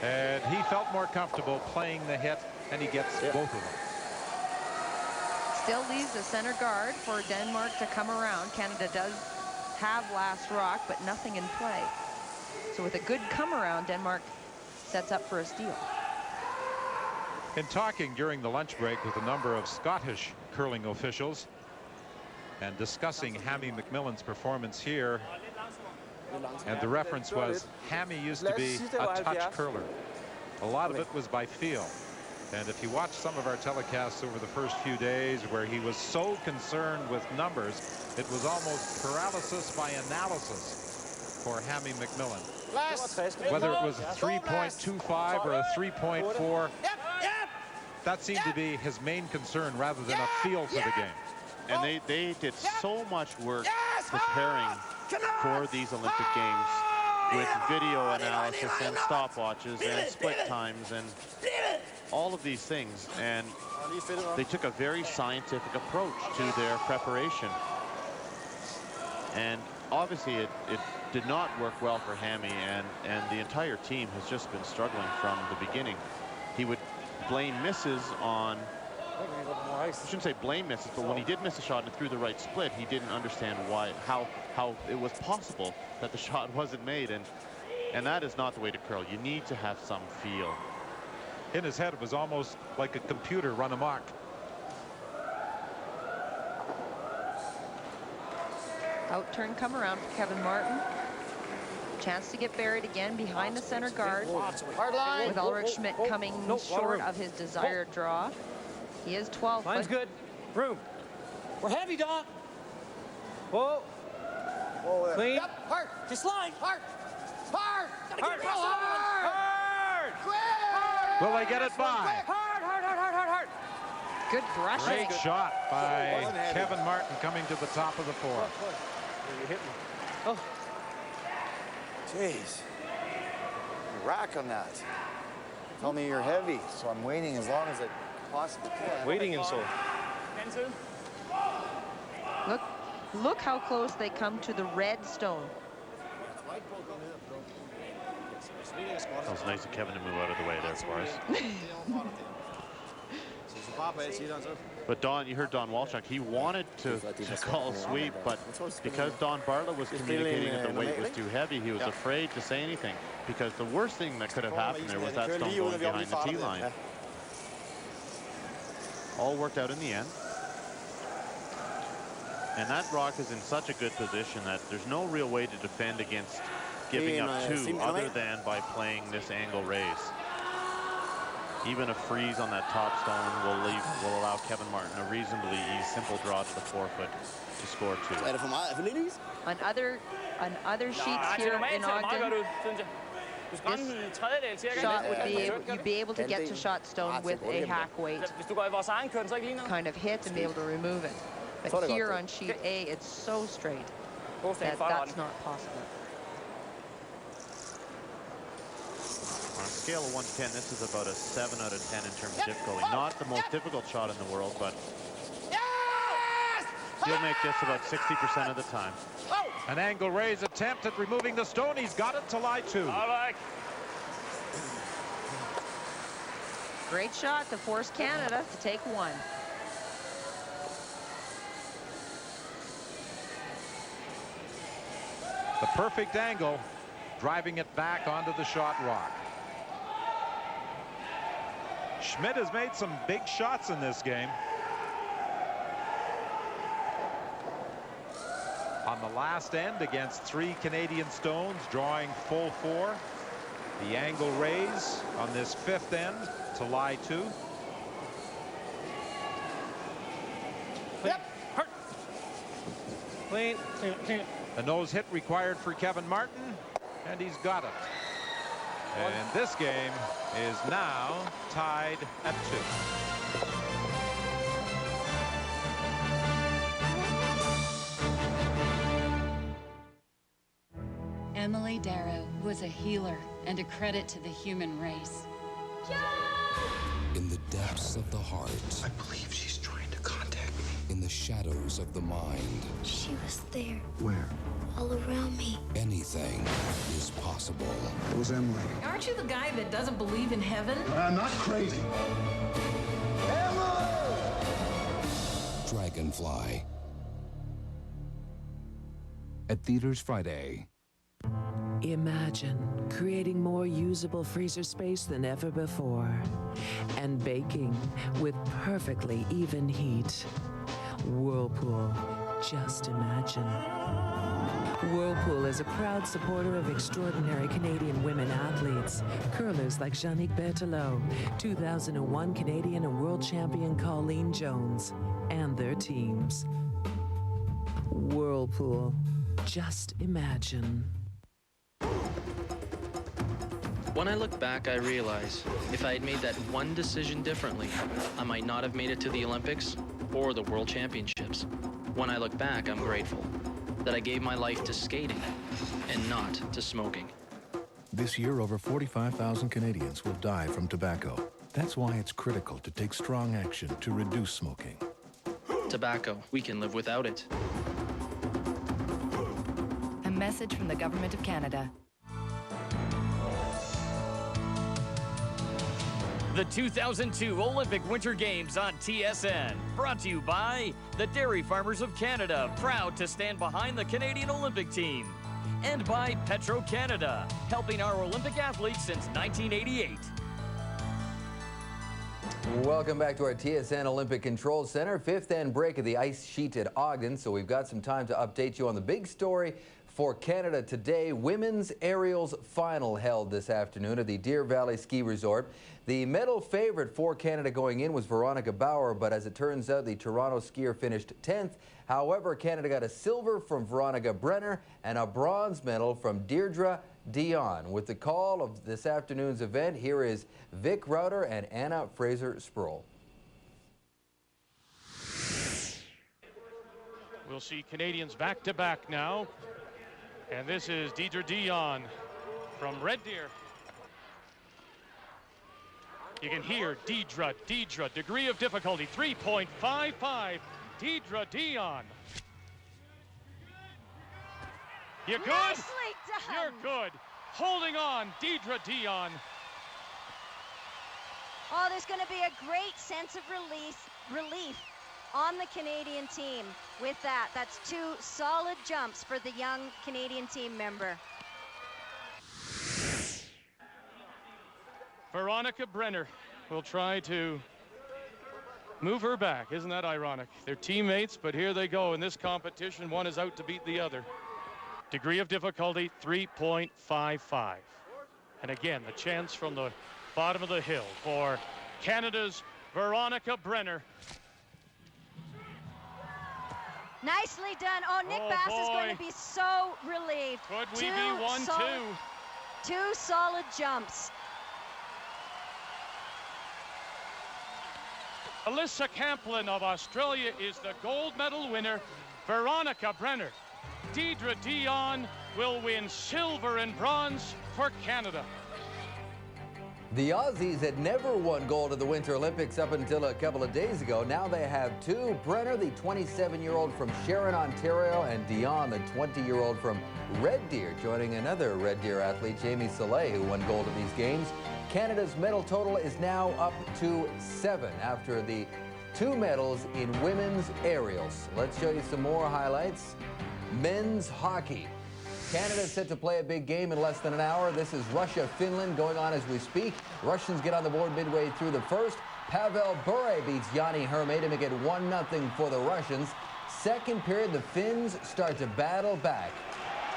and he felt more comfortable playing the hit, and he gets both of them. Still leaves the center guard for Denmark to come around. Canada does have last rock, but nothing in play. So with a good come around, Denmark sets up for a steal. In talking during the lunch break with a number of Scottish curling officials and discussing Hammy McMillan's performance here, and the reference was Hammy used to be a touch curler. A lot of it was by feel. And if you watch some of our telecasts over the first few days where he was so concerned with numbers, it was almost paralysis by analysis for Hammy McMillan. Whether it was a 3.25 or a 3.4, that seemed to be his main concern rather than a feel for the game. And they did so much work preparing for these Olympic Games with video analysis and stopwatches and split times and all of these things. And they took a very scientific approach to their preparation. And obviously it did not work well for Hammy, and the entire team has just been struggling from the beginning. He would blame misses on, I shouldn't say blame misses, but when he did miss a shot and threw the right split, he didn't understand why, how it was possible that the shot wasn't made, and that is not the way to curl. You need to have some feel. In his head, it was almost like a computer run amok. Out turn come around for Kevin Martin. Chance to get buried again behind the center guard. Hard line. With Ulrik Schmidt coming short of his desired draw. He is 12. Line's good. Room. We're heavy, Doc. Whoa. Clean. Yep. Hard. Just line. Hard. Hard. Gotta Hard. get it hard. Hard. Will they get it by? Hard, hard, hard, hard, hard, hard. Good brushing. Great shot by Kevin Martin coming to the top of the four. You hit me. Oh. Jeez. Rack on that. Tell me you're heavy, so I'm waiting as long as I possibly can. Waiting and so. Look how close they come to the red stone. That was nice of Kevin to move out of the way there for us. But Don, you heard Don Walchuk, he wanted to call a sweep, but because Don Bartlett was communicating that the weight was too heavy, he was afraid to say anything, because the worst thing that could have happened there was that stone going behind the tee line. All worked out in the end. And that rock is in such a good position that there's no real way to defend against giving up two other than by playing this angle raise. Even a freeze on that top stone will allow Kevin Martin a reasonably simple draw to the 4-foot to score two. On other sheets here in Ogden, this shot would be you'd be able to get to shot stone with a hack weight, kind of hit and be able to remove it. But here on sheet A, it's so straight that that's not possible. On a scale of 1 to 10, this is about a 7 out of 10 in terms of difficulty. Not the most difficult shot in the world, but he'll make this about 60% of the time. An angle raise attempt at removing the stone. He's got it to lie two. Great shot to force Canada to take one. The perfect angle, driving it back onto the shot rock. Schmidt has made some big shots in this game. On the last end against 3 Canadian stones, drawing full 4. The angle raise on this 5th end to lie 2. Yep. Hard. Clean. A nose hit required for Kevin Martin, and he's got it. And this game is now tied at 2. Emily Darrow was a healer and a credit to the human race. In the depths of the heart. I believe she's trying to contact me. In the shadows of the mind. She was there. Where? All around me. Anything is possible. It was Emily. Aren't you the guy that doesn't believe in heaven? I'm not crazy. Emily! Dragonfly. At theaters Friday. Imagine creating more usable freezer space than ever before and baking with perfectly even heat. Whirlpool, just imagine. Whirlpool is a proud supporter of extraordinary Canadian women athletes, curlers like Jeannick Berthelot, 2001 Canadian and world champion Colleen Jones, and their teams. Whirlpool, just imagine. When I look back, I realize if I had made that one decision differently, I might not have made it to the Olympics or the World Championships. When I look back, I'm grateful that I gave my life to skating and not to smoking. This year, over 45,000 Canadians will die from tobacco. That's why it's critical to take strong action to reduce smoking. Tobacco, we can live without it. A message from the Government of Canada. The 2002 Olympic Winter Games on TSN. Brought to you by the Dairy Farmers of Canada, proud to stand behind the Canadian Olympic team. And by Petro-Canada, helping our Olympic athletes since 1988. Welcome back to our TSN Olympic Control Center. Fifth and break of the ice sheet at Ogden, so we've got some time to update you on the big story for Canada today. Women's aerials final held this afternoon at the Deer Valley Ski Resort. The medal favorite for Canada going in was Veronica Bauer, but as it turns out, the Toronto skier finished 10th. However, Canada got a silver from Veronica Brenner and a bronze medal from Deirdre Dion. With the call of this afternoon's event, here is Vic Rauter and Anna Fraser-Sproul. We'll see Canadians back-to-back now. And this is Deirdre Dion from Red Deer. You can hear Deirdre, degree of difficulty, 3.55. Deirdre Dion. You good? Nicely done. You're good. Holding on, Deirdre Dion. Oh, there's going to be a great sense of relief on the Canadian team with that. That's 2 solid jumps for the young Canadian team member. Veronica Brenner will try to move her back. Isn't that ironic? They're teammates, but here they go in this competition. One is out to beat the other. Degree of difficulty, 3.55. And again, the chance from the bottom of the hill for Canada's Veronica Brenner. Nicely done. Oh, Nick Bass is going to be so relieved. Could we be 1-2? 2 solid jumps. Alyssa Camplin of Australia is the gold medal winner. Veronica Brenner. Deirdre Dion will win silver and bronze for Canada. The Aussies had never won gold at the Winter Olympics up until a couple of days ago. Now they have 2. Brenner, the 27-year-old from Sharon, Ontario, and Dion, the 20-year-old from Red Deer, joining another Red Deer athlete, Jamie Soleil, who won gold at these games. Canada's medal total is now up to 7 after the 2 medals in women's aerials. Let's show you some more highlights. Men's hockey. Canada set to play a big game in less than an hour. This is Russia-Finland going on as we speak. Russians get on the board midway through the first. Pavel Bure beats Jani Herme to make it 1-0 for the Russians. Second period, the Finns start to battle back.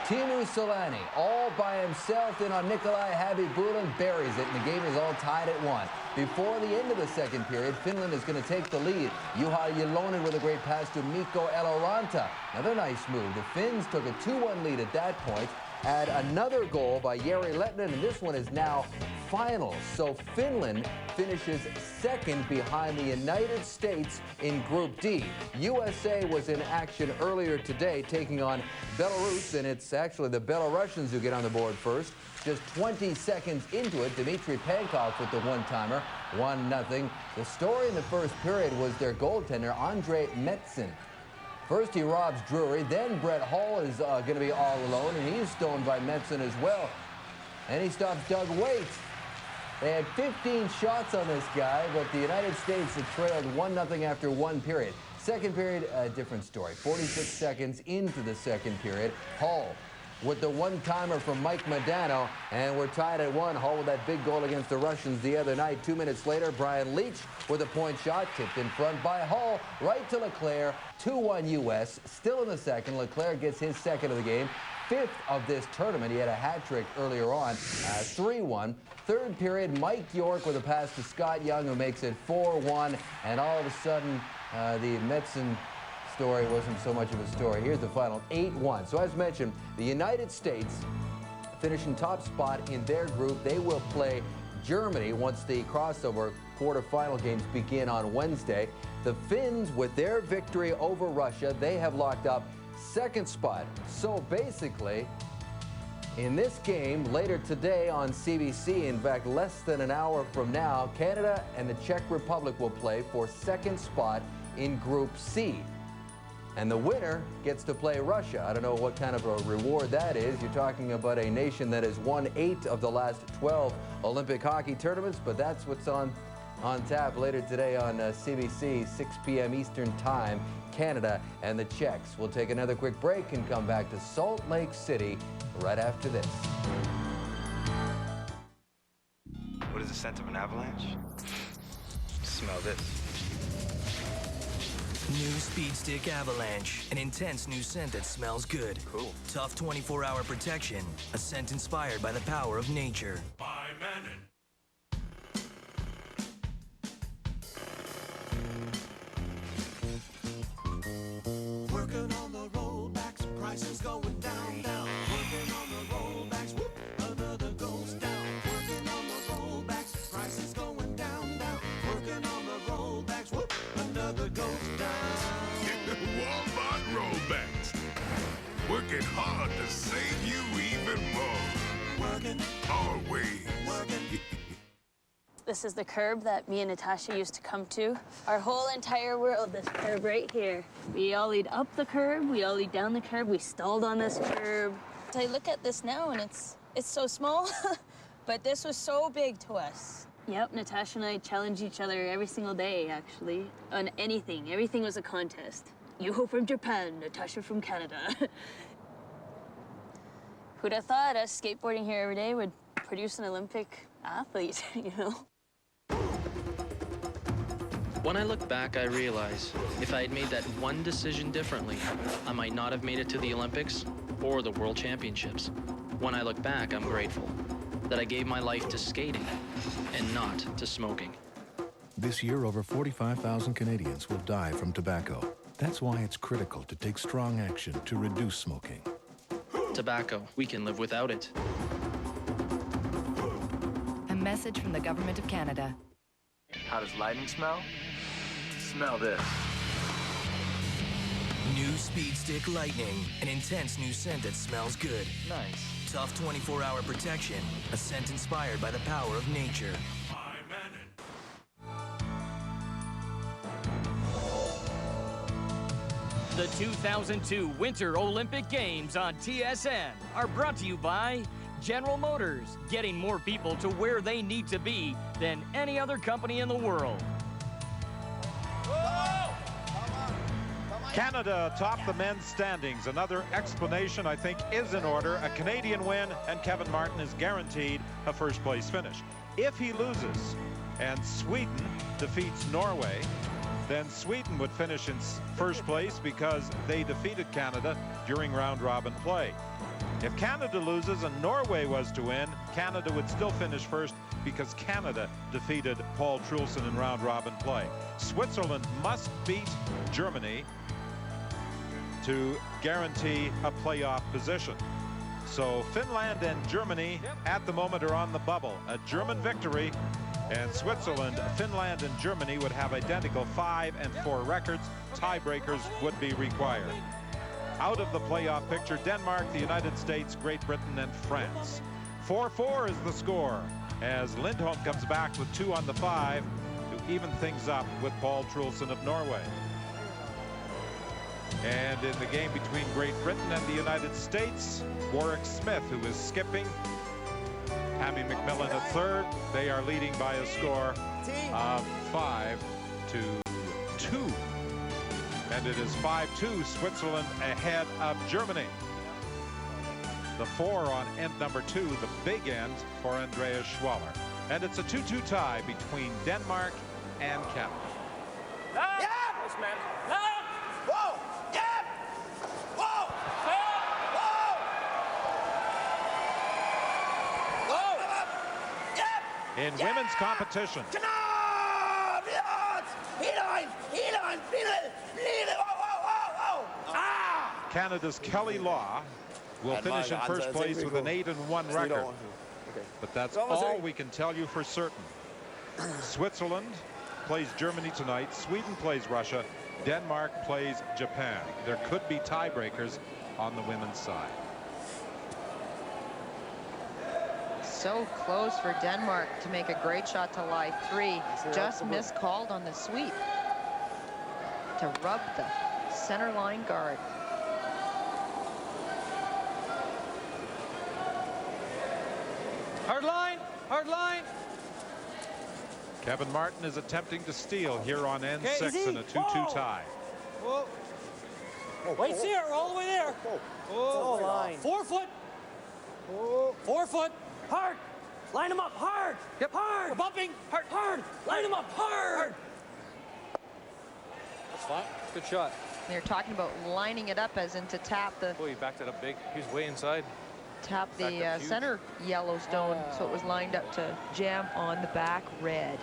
Teemu Selanne, all by himself in on Nikolai Habibulin, buries it, and the game is all tied at 1. Before the end of the second period, Finland is going to take the lead. Juha Jalonen with a great pass to Mikko Eloranta. Another nice move. The Finns took a 2-1 lead at that point. Add another goal by Jari Lehtinen, and this one is now final. So Finland finishes second behind the United States in Group D. USA was in action earlier today, taking on Belarus, and it's actually the Belarusians who get on the board first. Just 20 seconds into it, Dmitry Pankov with the one-timer, 1-0. The story in the first period was their goaltender, Andrei Metzin. First he robs Drury, then Brett Hall is going to be all alone, and he's stoned by Metzin as well. And he stops Doug Waite. They had 15 shots on this guy, but the United States had trailed 1-0 after 1 period. Second period, a different story. 46 seconds into the second period, Hall with the one-timer from Mike Modano, and we're tied at 1. Hall with that big goal against the Russians the other night. 2 minutes later, Brian Leach with a point shot, tipped in front by Hall, right to Leclerc, 2-1 U.S. Still in the second, Leclerc gets his second of the game. 5th of this tournament. He had a hat trick earlier on, 3-1. Third period, Mike York with a pass to Scott Young, who makes it 4-1, and all of a sudden, the Metzin story wasn't so much of a story. Here's the final, 8-1. So as mentioned, the United States finishing top spot in their group. They will play Germany once the crossover quarterfinal games begin on Wednesday. The Finns, with their victory over Russia, they have locked up second spot. So basically, In this game, later today on CBC, in fact, less than an hour from now, Canada and the Czech Republic will play for second spot in Group C. And the winner gets to play Russia. I don't know what kind of a reward that is. You're talking about a nation that has won 8 of the last 12 Olympic hockey tournaments, but that's what's on tap later today on CBC, 6 p.m. Eastern Time, Canada and the Czechs. We'll take another quick break and come back to Salt Lake City right after this. What is the scent of an avalanche? Smell this. New Speed Stick Avalanche, an intense new scent that smells good. Cool. Tough 24-hour protection, a scent inspired by the power of nature. By Manon. Working on the rollbacks, prices going down, down. Working on the rollbacks, whoop, another goes down. Working on the rollbacks, prices going down, down. Working on the rollbacks, whoop, another goes down. Walmart rollbacks. Working hard to save you even more. Working. Always. Working. This is the curb that me and Natasha used to come to. Our whole entire world, this curb right here. We all lead up the curb, we all lead down the curb, we stalled on this curb. So I look at this now and it's so small, but this was so big to us. Yep, Natasha and I challenge each other every single day, actually, on anything. Everything was a contest. Yuho from Japan, Natasha from Canada. Who'd have thought us skateboarding here every day would produce an Olympic athlete, you know? When I look back, I realize if I had made that one decision differently, I might not have made it to the Olympics or the World Championships. When I look back, I'm grateful that I gave my life to skating and not to smoking. This year, over 45,000 Canadians will die from tobacco. That's why it's critical to take strong action to reduce smoking. Tobacco, we can live without it. A message from the Government of Canada. How does lightning smell? Smell this. New Speed Stick Lightning, an intense new scent that smells good. Nice. Tough 24-hour protection, a scent inspired by the power of nature. By Manon. The 2002 Winter Olympic Games on TSN are brought to you by General Motors, getting more people to where they need to be than any other company in the world. Canada atop the men's standings. Another explanation, I think, is in order. A Canadian win, and Kevin Martin is guaranteed a first-place finish. If he loses and Sweden defeats Norway, then Sweden would finish in first place because they defeated Canada during round-robin play. If Canada loses and Norway was to win, Canada would still finish first because Canada defeated Paul Trulson in round-robin play. Switzerland must beat Germany to guarantee a playoff position. So Finland and Germany at the moment are on the bubble. A German victory and Switzerland, Finland and Germany would have identical 5 and 4 records. Tiebreakers would be required. Out of the playoff picture, Denmark, the United States, Great Britain, and France. 4-4 is the score as Lindholm comes back with 2 on the 5 to even things up with Paul Trulson of Norway. And in the game between Great Britain and the United States, Warwick Smith, who is skipping, Hammy McMillan at third. They are leading by a score of 5-2. And it is 5-2, Switzerland ahead of Germany. The 4 on end number 2, the big end for Andreas Schwaller. And it's a 2-2 tie between Denmark and Canada. Yeah! Yes, man. No! Whoa! Yeah! Whoa! Whoa! Whoa! Yeah! In women's competition. Canada's Kelly Law will finish in first place with an 8-1 record. But that's all we can tell you for certain. Switzerland plays Germany tonight. Sweden plays Russia. Denmark plays Japan. There could be tiebreakers on the women's side. So close for Denmark to make a great shot to lie 3. Just miscalled on the sweep to rub the center line guard. Hard line, hard line. Kevin Martin is attempting to steal here on N6 in a 2-2 tie. Whoa. Wait there, all the way there. Oh, line. 4 foot. 4 foot. Hard. Line them up hard. Yep. Hard. We're bumping. Hard. Hard. Line them up hard. That's fine. Good shot. They're talking about lining it up as in to tap the Oh, he backed it up big. He was way inside. center Yellowstone, so it was lined up to jam on the back red.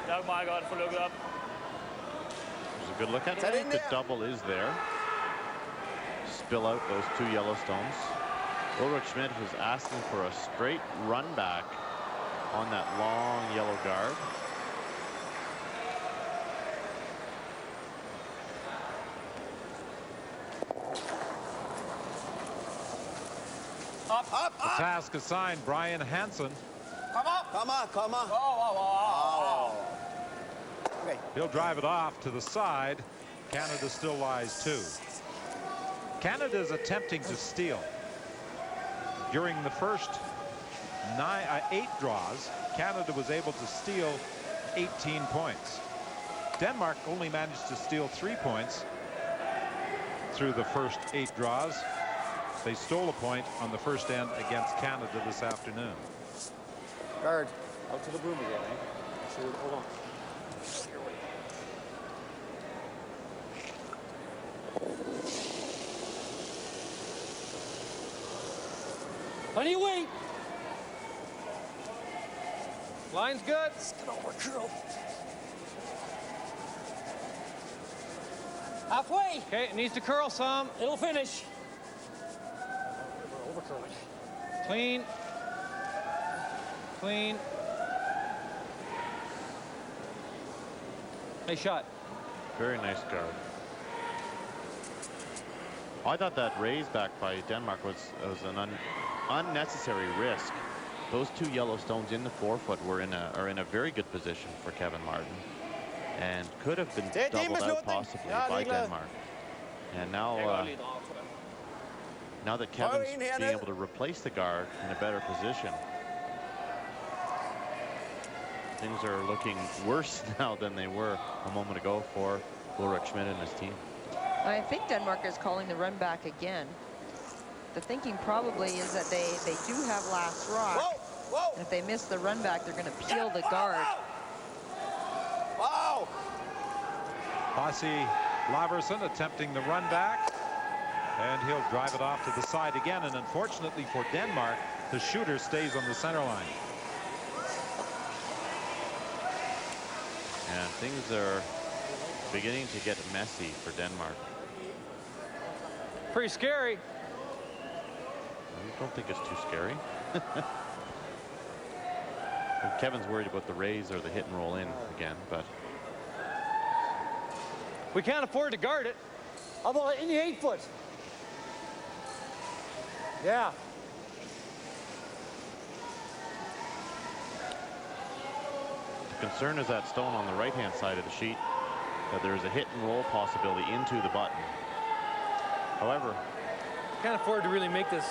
Oh my God, for look up. There's a good look at it. The double is there. Spill out those 2 Yellowstones. Ulrik Schmidt was asking for a straight run back on that long yellow guard. Up, up, The task assigned Brian Hansen. Come up. Come on, come on. Oh. Okay. He'll drive it off to the side. Canada still lies 2. Canada's attempting to steal. During the first 8 draws, Canada was able to steal 18 points. Denmark only managed to steal 3 points through the first 8 draws. They stole a point on the first end against Canada this afternoon. Guard. Out to the boom again, eh? So, hold on. Plenty of weight. Line's good. Let's get over curl. Halfway. Okay, it needs to curl some. It'll finish. We're over curling. Clean. Clean. Nice shot. Very nice guard. I thought that raise back by Denmark was an unnecessary risk. Those 2 Yellowstones in the 4-foot are in a very good position for Kevin Martin, and could have been doubled out possibly by Denmark. And now that Kevin's being able to replace the guard in a better position, things are looking worse now than they were a moment ago for Ulrik Schmidt and his team. I think Denmark is calling the run back again. The thinking probably is that they do have last rock. Whoa. And if they miss the run back, they're going to peel the guard. Wow. Pasi Laverson attempting the run back, and he'll drive it off to the side again. And unfortunately for Denmark, the shooter stays on the center line. And things are beginning to get messy for Denmark. Pretty scary. I don't think it's too scary. Kevin's worried about the raise or the hit and roll in again, but we can't afford to guard it. How about in the 8-foot? Yeah. the concern is that stone on the right-hand side of the sheet, that there is a hit and roll possibility into the button. However, can't afford to really make this.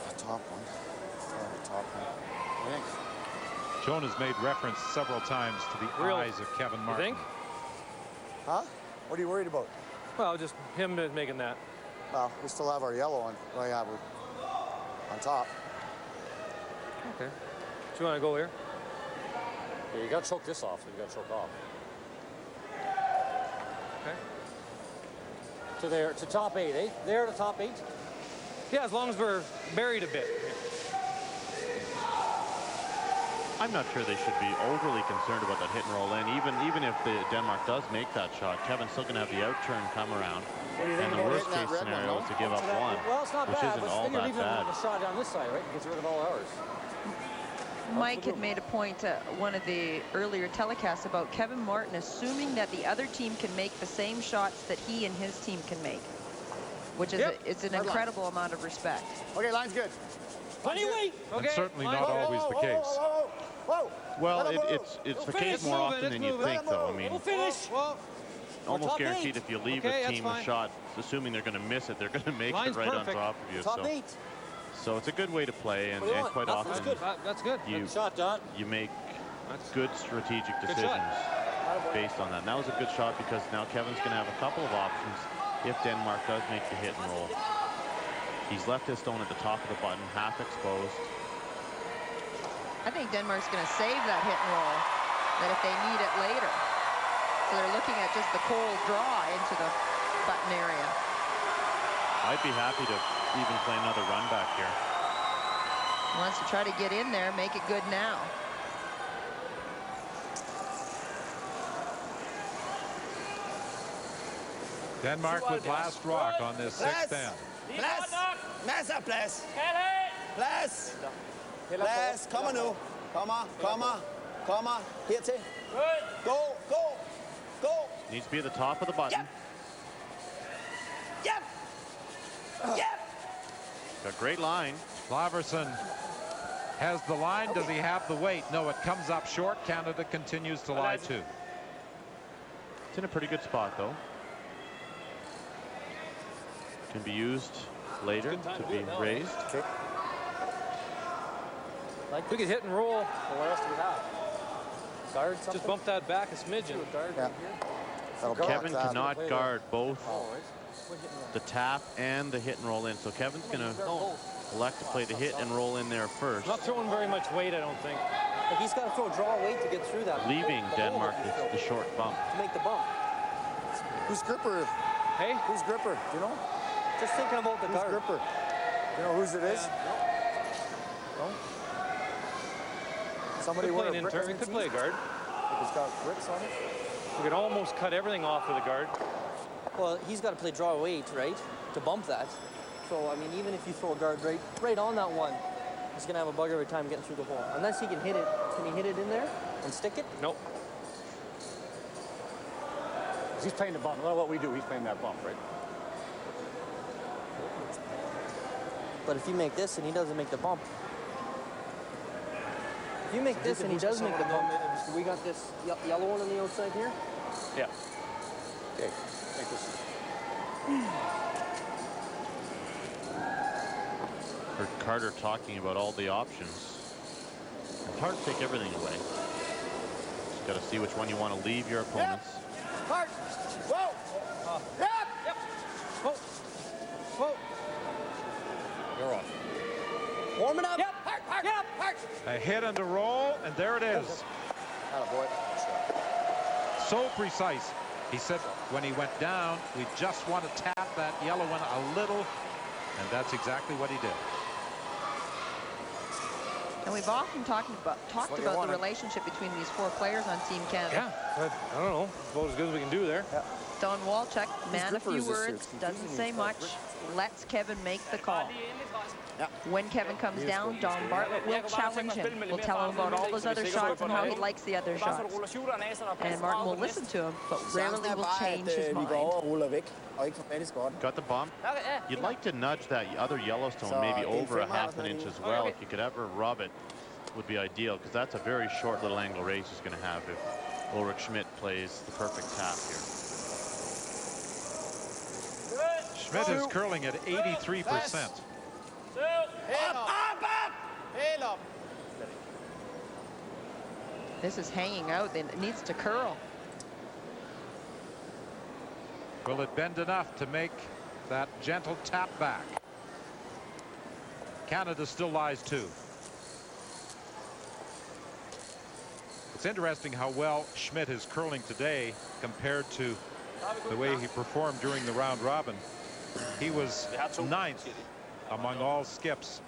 The top one. The top one. Thanks. Joan has made reference several times to the eyes of Kevin Martin. You think? Huh? What are you worried about? Well, just him making that. Well, we still have our yellow on. Oh yeah, we're on top. Okay. Do you want to go here? Yeah, you got to choke this off. You got to choke off. Okay. To there, to top 8, eh? There to top 8. Yeah, as long as we're buried a bit. I'm not sure they should be overly concerned about that hit and roll in. Even if Denmark does make that shot, Kevin's still going to have the outturn come around. And the worst case scenario is to give up one, Well, it's not which bad, isn't but all you're that leaving bad. the shot down this side, right? It gets rid of all ours. Mike had made a point one of the earlier telecasts about Kevin Martin assuming that the other team can make the same shots that he and his team can make, which is it's an incredible amount of respect. Okay, line's good. Plenty weight. And certainly not always the case. Well, it's the case more often than you think, though. I mean, We'll finish. almost guaranteed if you leave a team a shot, assuming they're going to miss it, they're going to make it right on top of you. So it's a good way to play, and quite often That's good. you make good strategic decisions based on that. And that was a good shot because now Kevin's going to have a couple of options if Denmark does make the hit and roll. He's left his stone at the top of the button, half exposed. I think Denmark's going to save that hit and roll, that if they need it later. So they're looking at just the cold draw into the button area. I'd be happy to even play another run back here. He wants to try to get in there, make it good now. Denmark with last rock on this sixth end. Plads! Masser af plads! Plads! Plads! Kommer nu! Kommer! Hertil! Go! Needs to be at the top of the button. Yep! Got great line. Laverson has the line. Does he have the weight? No, it comes up short. Canada continues to lie two. It's in a pretty good spot, though. Can be used later to be raised. Like we could hit and roll. Well, what else do we have? Guard something? Just bump that back a smidgen. Kevin cannot guard both the tap and the hit and roll in. So Kevin's going to elect to play the hit and roll in there first. Not throwing very much weight, I don't think. Like he's got to throw draw weight to get through that. Leaving Denmark the short bump. To make the bump. Who's gripper? Hey? Who's gripper? Do you know? Just thinking about the guard. Gripper? You know whose it is? No? Somebody could play an intern. Could play a guard. If it's got grips on it. We could almost cut everything off with a guard. Well, he's got to play draw weight, right? To bump that. So, I mean, even if you throw a guard right on that one, he's going to have a bugger every time getting through the hole. Unless he can hit it. Can he hit it in there and stick it? Nope. He's playing the bump. No matter what we do, he's playing that bump, right? But if you make this and he doesn't make the bump. If you make this and he does make the bump, we got this yellow one on the outside here? Yeah. Okay, make this. Heard Carter talking about all the options. It's hard to take everything away. Just got to see which one you want to leave your opponents. Hard! Whoa! Yep! Whoa! Whoa! You're off. Warm it up! Yep! Hard! Yep! Hard! A hit and a roll, and there it is. Attaboy. So precise. He said when he went down, we just want to tap that yellow one a little, and that's exactly what he did. And we've often talked about the relationship between these four players on Team Canada. Yeah, I don't know. About as good as we can do there. Yeah. Don Walchuk, man a few words, doesn't say much, lets Kevin make the call. Yeah. When Kevin comes down, Don Bartlett will challenge him. We'll tell him about all those other shots and how he likes the other shots. And Martin will listen to him, but rarely will change his mind. Got the bump. You'd like to nudge that other Yellowstone maybe over a half an inch as well. If you could ever rub it, would be ideal, because that's a very short little angle raise he's going to have if Ulrik Schmidt plays the perfect tap here. Schmidt is curling at 83%. Up! This is hanging out, then it needs to curl. Will it bend enough to make that gentle tap back? Canada still lies two. It's interesting how well Schmidt is curling today compared to the way he performed during the round robin. He was 9th among all skips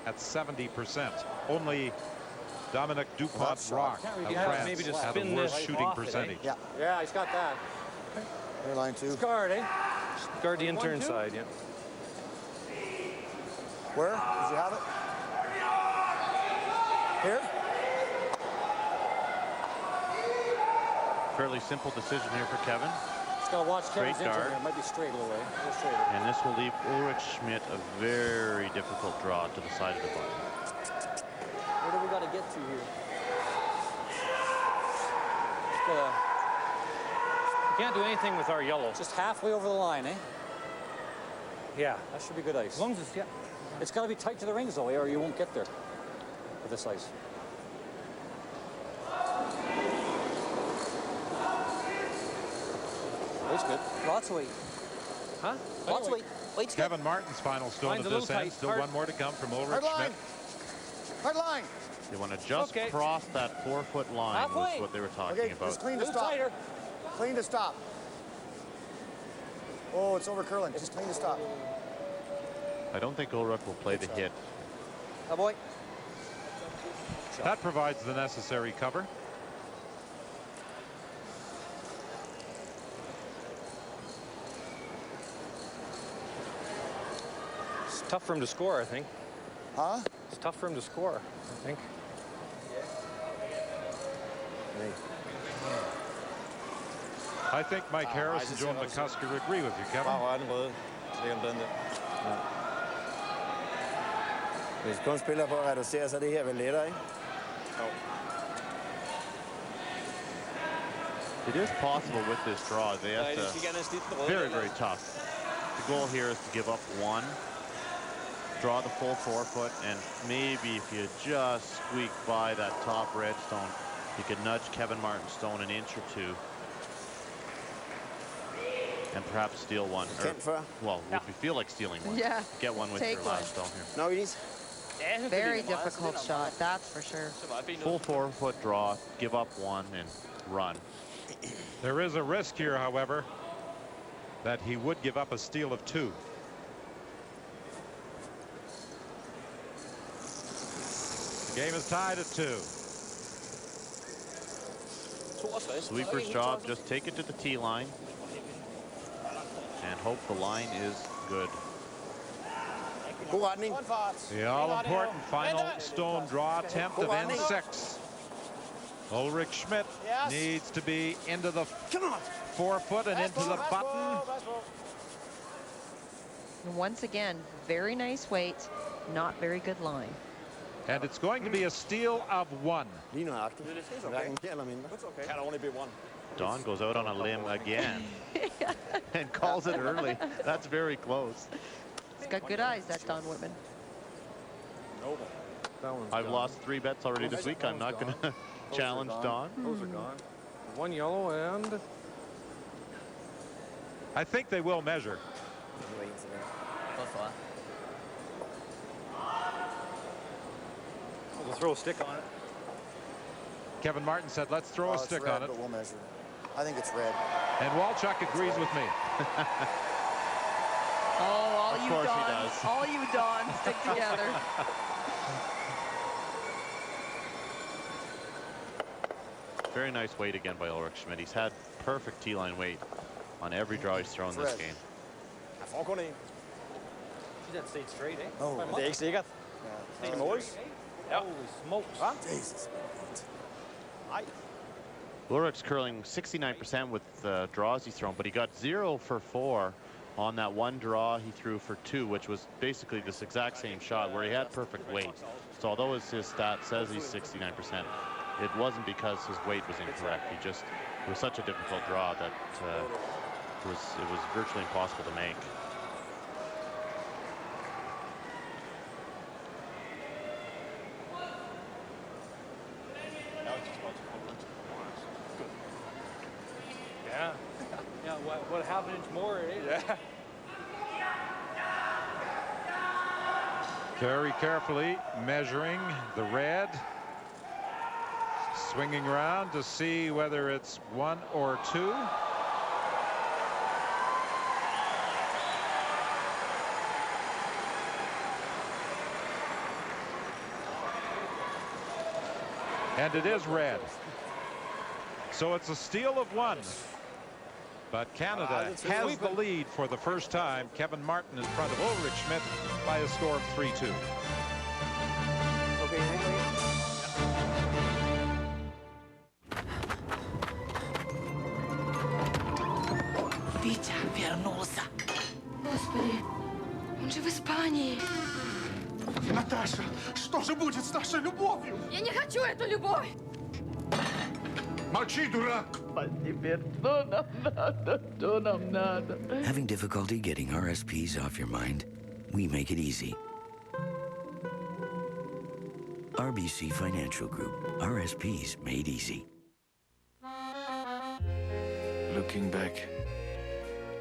at 70%. Only Dominic Dupont-Roch of France had the worst shooting percentage. Yeah, he's got that. Okay. Line two. Guard, eh? Guard the intern side, yeah. Where? Does he have it? Here? Fairly simple decision here for Kevin. Just gotta watch Kevin's Straight engine guard. here. It might be straight a little way. A little straighter. And this will leave Ulrik Schmidt a very difficult draw to the side of the button. What do we got to get to here? Just You can't do anything with our yellow. Just halfway over the line, eh? Yeah, that should be good ice. As long as it's, yeah. It's got to be tight to the rings, though, or you won't get there with this ice. Weight's good. Lots of weight. Huh? Lots of weight. Weight's good. Kevin Martin's final stone Line's at a this little end. tight. Still Hard. one more to come from Ulrik Hard line. Schmidt. Hard line. They want to just Okay. cross that 4-foot line Halfway. was what they were talking Okay, about. just clean to Move stop. tighter. Clean to stop. Oh, it's over curling. Just clean to stop. I don't think Ulrik will play the hit. Oh, boy. That provides the necessary cover. It's tough for him to score, I think. Huh? It's tough for him to score, I think. I think Mike Harris and Joe McCusker agree with you, Kevin. Hvis kun spiller for at reducere, så er det her vel lettere, ikke? It is possible with this draw. They have to, very tough. The goal here is to give up one, draw the full 4-foot, and maybe if you just squeak by that top red stone, you could nudge Kevin Martin's stone an inch or two. And perhaps steal one. Or, well, would you feel like stealing one? Yeah. Get one with Take your one. last stone here. No, Elise. Very difficult shot, that's for sure. Full 4-foot draw, give up one, and run. There is a risk here, however, that he would give up a steal of 2. The game is tied at 2. Sweeper's job, just take it to the tee line and hope the line is good. The all-important final stone draw attempt of N6. Ulrik Schmidt needs to be into the 4-foot and into the button. And once again, very nice weight, not very good line. And it's going to be a steal of 1. Lige nøjagtigt. Hverken mere eller mindre. Can only be one. Don goes out on a limb again and calls it early. That's very close. He's got good eyes, that Don Whitman. I've lost 3 bets already this week. I'm not going to challenge Don. Those are gone. One yellow and... I think they will measure. We'll throw a stick on it. Kevin Martin said, let's throw a stick on it. But we'll measure. I think it's red. And Walchuk agrees with me. Oh, all Of you course he Dons, does. all you Dons stick together. Very nice weight again by Ulrik Schmidt. He's had perfect T-line weight on every draw he's thrown this game. She didn't stay straight, eh? Oh, det er ikke sikkert. Skal det måles? Ja. Holy smokes. Jesus. Ulrik's curling 69% with the draws he's thrown, but he got 0 for 4 on that one draw he threw for 2, which was basically this exact same shot where he had perfect weight. So although his stat says he's 69%, it wasn't because his weight was incorrect. It was such a difficult draw that it was virtually impossible to make. Yeah. Yeah, what half an inch more it is. Yeah. Very carefully measuring the red. Swinging around to see whether it's 1 or 2. And it is red. So it's a steal of 1. But Canada has the lead for the first time. Kevin Martin in front of Ulrik Schmidt by a score of 3-2. Наташа, что же будет с нашей любовью? Я не хочу эту любовь! Молчи, дурак! Having difficulty getting RSPs off your mind? We make it easy. RBC Financial Group. RSPs made easy. Looking back,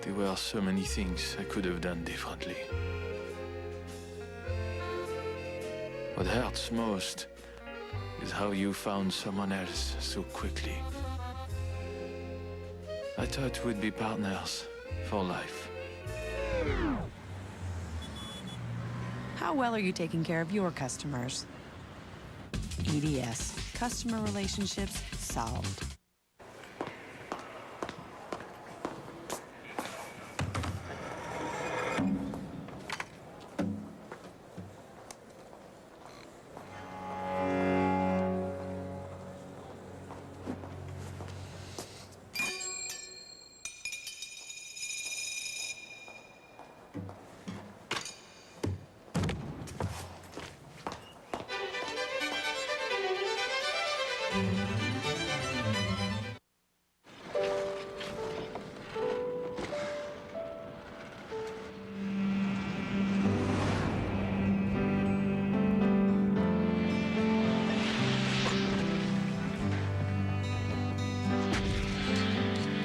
there were so many things I could have done differently. What hurts most is how you found someone else so quickly. I thought we'd be partners for life. How well are you taking care of your customers? EDS. Customer relationships solved.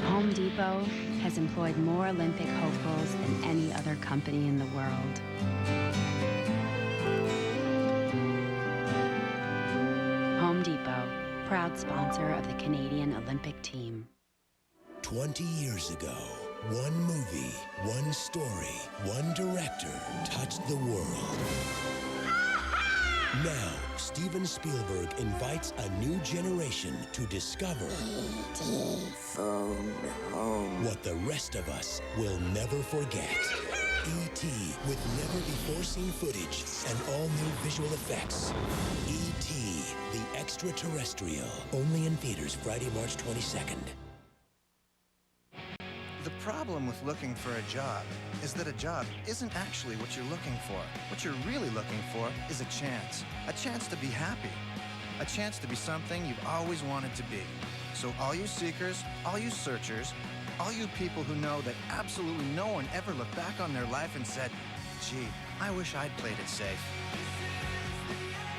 Home Depot has employed more Olympic hopefuls than any other company in the world. Home Depot, proud sponsor of the Canadian Olympic team. 20 years ago, one movie, one story, one director touched the world. Now, Steven Spielberg invites a new generation to discover Phone Home. what the rest of us will never forget. E.T. with never-before-seen footage and all new visual effects. E.T. the Extraterrestrial. Only in theaters Friday, March 22nd. The problem with looking for a job is that a job isn't actually what you're looking for. What you're really looking for is a chance to be happy, a chance to be something you've always wanted to be. So all you seekers, all you searchers, all you people who know that absolutely no one ever looked back on their life and said, gee, I wish I'd played it safe.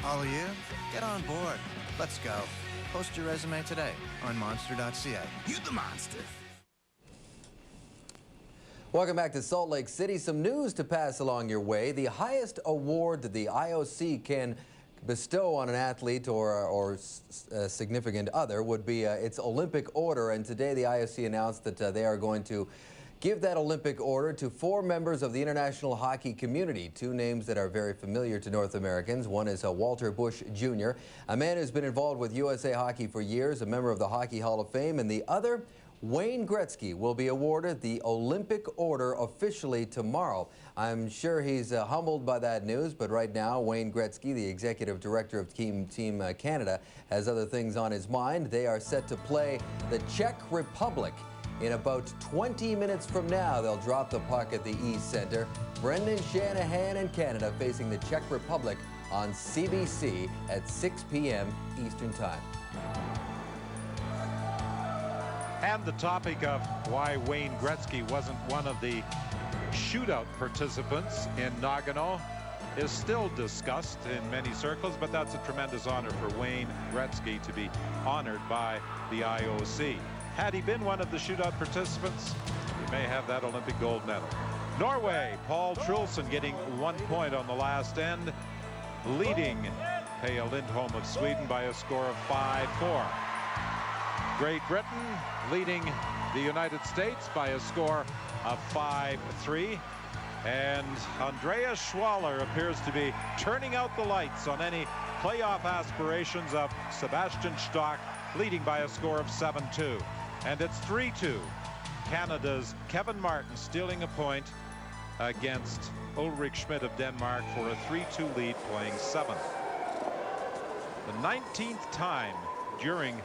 All of you, get on board. Let's go. Post your resume today on monster.ca. You the monster. Welcome back to Salt Lake City. Some news to pass along your way. The highest award that the IOC can bestow on an athlete or a significant other would be its Olympic Order. And today the IOC announced that they are going to give that Olympic Order to 4 members of the international hockey community. 2 names that are very familiar to North Americans. One is Walter Bush Jr., a man who's been involved with USA Hockey for years, a member of the Hockey Hall of Fame, and the other, Wayne Gretzky, will be awarded the Olympic Order officially tomorrow. I'm sure he's humbled by that news, but right now Wayne Gretzky, the executive director of Team Canada, has other things on his mind. They are set to play the Czech Republic. In about 20 minutes from now, they'll drop the puck at the East Center. Brendan Shanahan and Canada facing the Czech Republic on CBC at 6 p.m. Eastern Time. And the topic of why Wayne Gretzky wasn't one of the shootout participants in Nagano is still discussed in many circles, but that's a tremendous honor for Wayne Gretzky to be honored by the IOC. Had he been one of the shootout participants, he may have that Olympic gold medal. Norway, Paul Trulson getting 1 point on the last end, leading Peja Lindholm of Sweden by a score of 5-4. Great Britain leading the United States by a score of 5-3. And Andreas Schwaller appears to be turning out the lights on any playoff aspirations of Sebastian Stock, leading by a score of 7-2. And it's 3-2. Canada's Kevin Martin stealing a point against Ulrik Schmidt of Denmark for a 3-2 lead, playing 7th. The 19th time during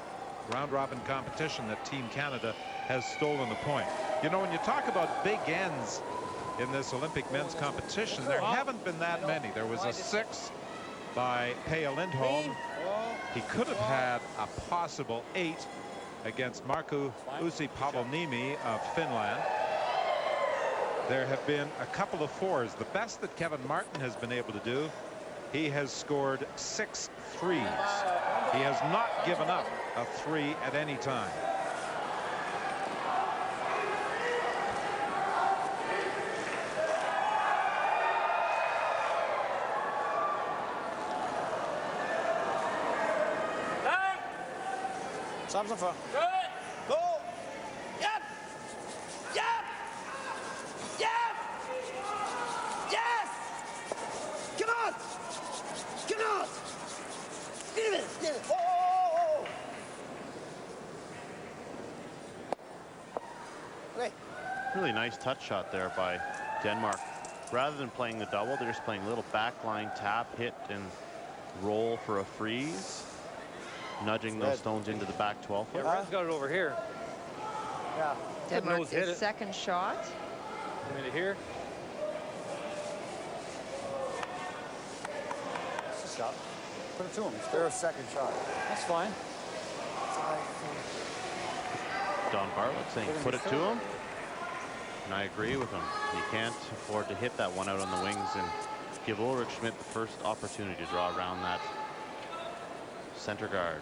round-robin competition that Team Canada has stolen a point. You know, when you talk about big ends in this Olympic men's competition, there haven't been that many. There was a 6 by Pea Lindholm. He could have had a possible 8 against Markku Uusipaloniemi of Finland. There have been a couple of 4s. The best that Kevin Martin has been able to do, he has scored 6 threes. He has not given up a 3 at any time. Samme som før. Go! Yep! Yep! Yep! Yes! Come on! Come on! Oh! Okay. Really nice touch shot there by Denmark. Rather than playing the double, they're just playing a little backline tap, hit, and roll for a freeze. Nudging those stones into the back 12 foot. Yeah, Red's got it over here. Yeah. Denmark's second shot. A minute here. Stop. Put it to him. Spare a second shot. That's fine. Don Bartlett saying put it to him. And I agree with him. You can't afford to hit that one out on the wings and give Ulrik Schmidt the first opportunity to draw around that center guard.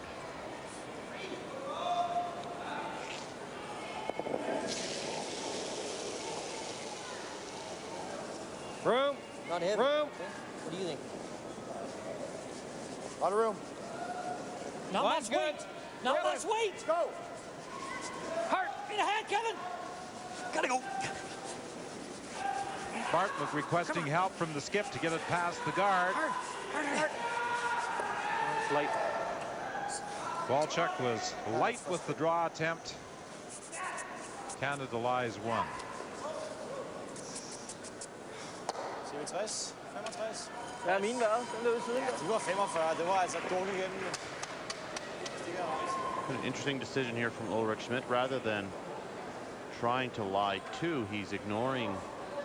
Room. Not him. Room. What do you think? A lot of room. Not much weight. Not much weight. Go. Hard. In the hand, Kevin. Gotta go. Bartlett requesting help from the skip to get it past the guard. Hard. Light. Walchuk was light with the draw attempt. Canada lies 1. 67, 65. Ja, mine hvad? Den lød siden. De var 45. Det var altså dårligt igennem. An interesting decision here from Ulrik Schmidt. Rather than trying to lie 2, he's ignoring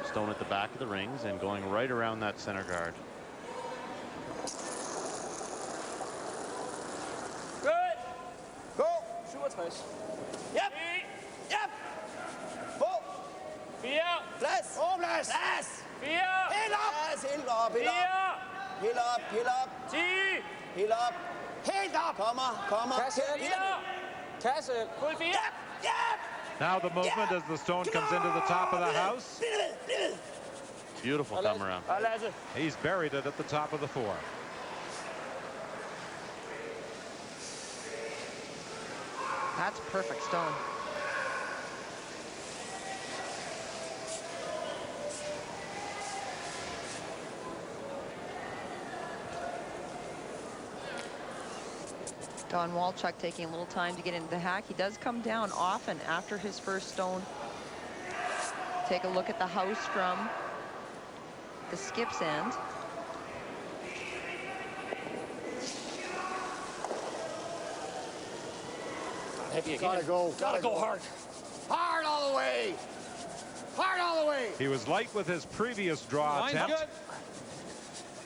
stone at the back of the rings and going right around that center guard. Good. Go. 67. Yep. Yep. På. 4. Plads. Plads. Plads. 4. Helt op. Plads. Helt op. Helt op. 4. Helt op. Helt op. 10. Helt op. Helt op. Kommer. Kasse. Kasse. Fuld 4. Yep. Yep. Now the movement as the stone comes into the top of the house. Beautiful come around. He's buried it at the top of the 4. That's perfect stone. Don Walchuk taking a little time to get into the hack. He does come down often after his first stone. Take a look at the house from the skip's end. Heavy again. Gotta go hard. Hard all the way. Hard all the way. He was light with his previous draw Line's attempt.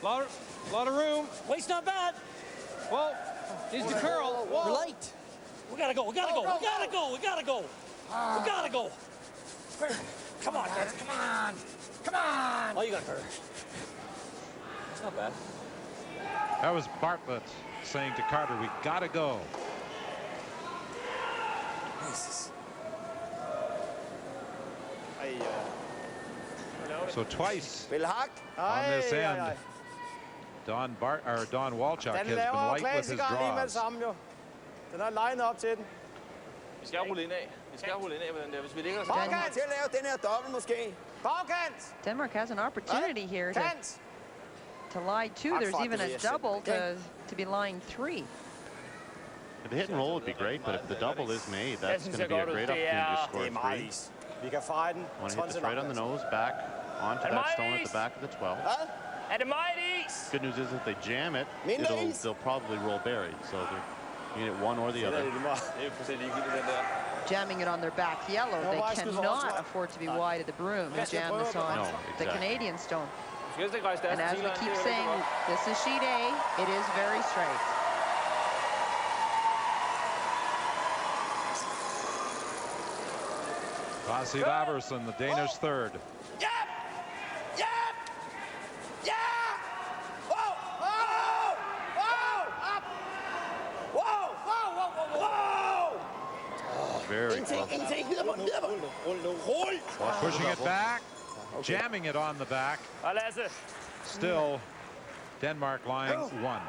good. Lot of room. Weight's not bad. Well, needs to curl. We're light. We gotta go. We gotta go. We gotta go. We gotta go. We gotta go. Come on, guys. Come on. Come on. Oh, you got her. It's not bad. That was Bartlett saying to Carter, we gotta go. Jesus. So twice Vil hak. on this end. Don Walchuk has been light with his draws. Den er legnet op til den. Vi skal rulle ind af. Vi skal rulle ind af med den der. Hvis vi ligger så Bagkant til at lave den her dobbelt måske. Bagkant. Denmark has an opportunity here to lie 2. There's even a double to be lying 3. The hit and roll would be great, but if the double is made, that's going to be a great opportunity to score 3. Vi kan feje den. Want to hit this right on the nose, back onto that stone at the back of the 12. Er det meget is? Good news is if they jam it, they'll probably roll buried. So you get one or the other. Jamming it on their back yellow, they cannot afford to be wide of the broom and jam this on the Canadian stone. And as we keep saying, this is sheet A. It is very straight. Vassiv Iversen, the Danish third. Very close. Pushing it back, jamming it on the back. Still, Denmark lying one.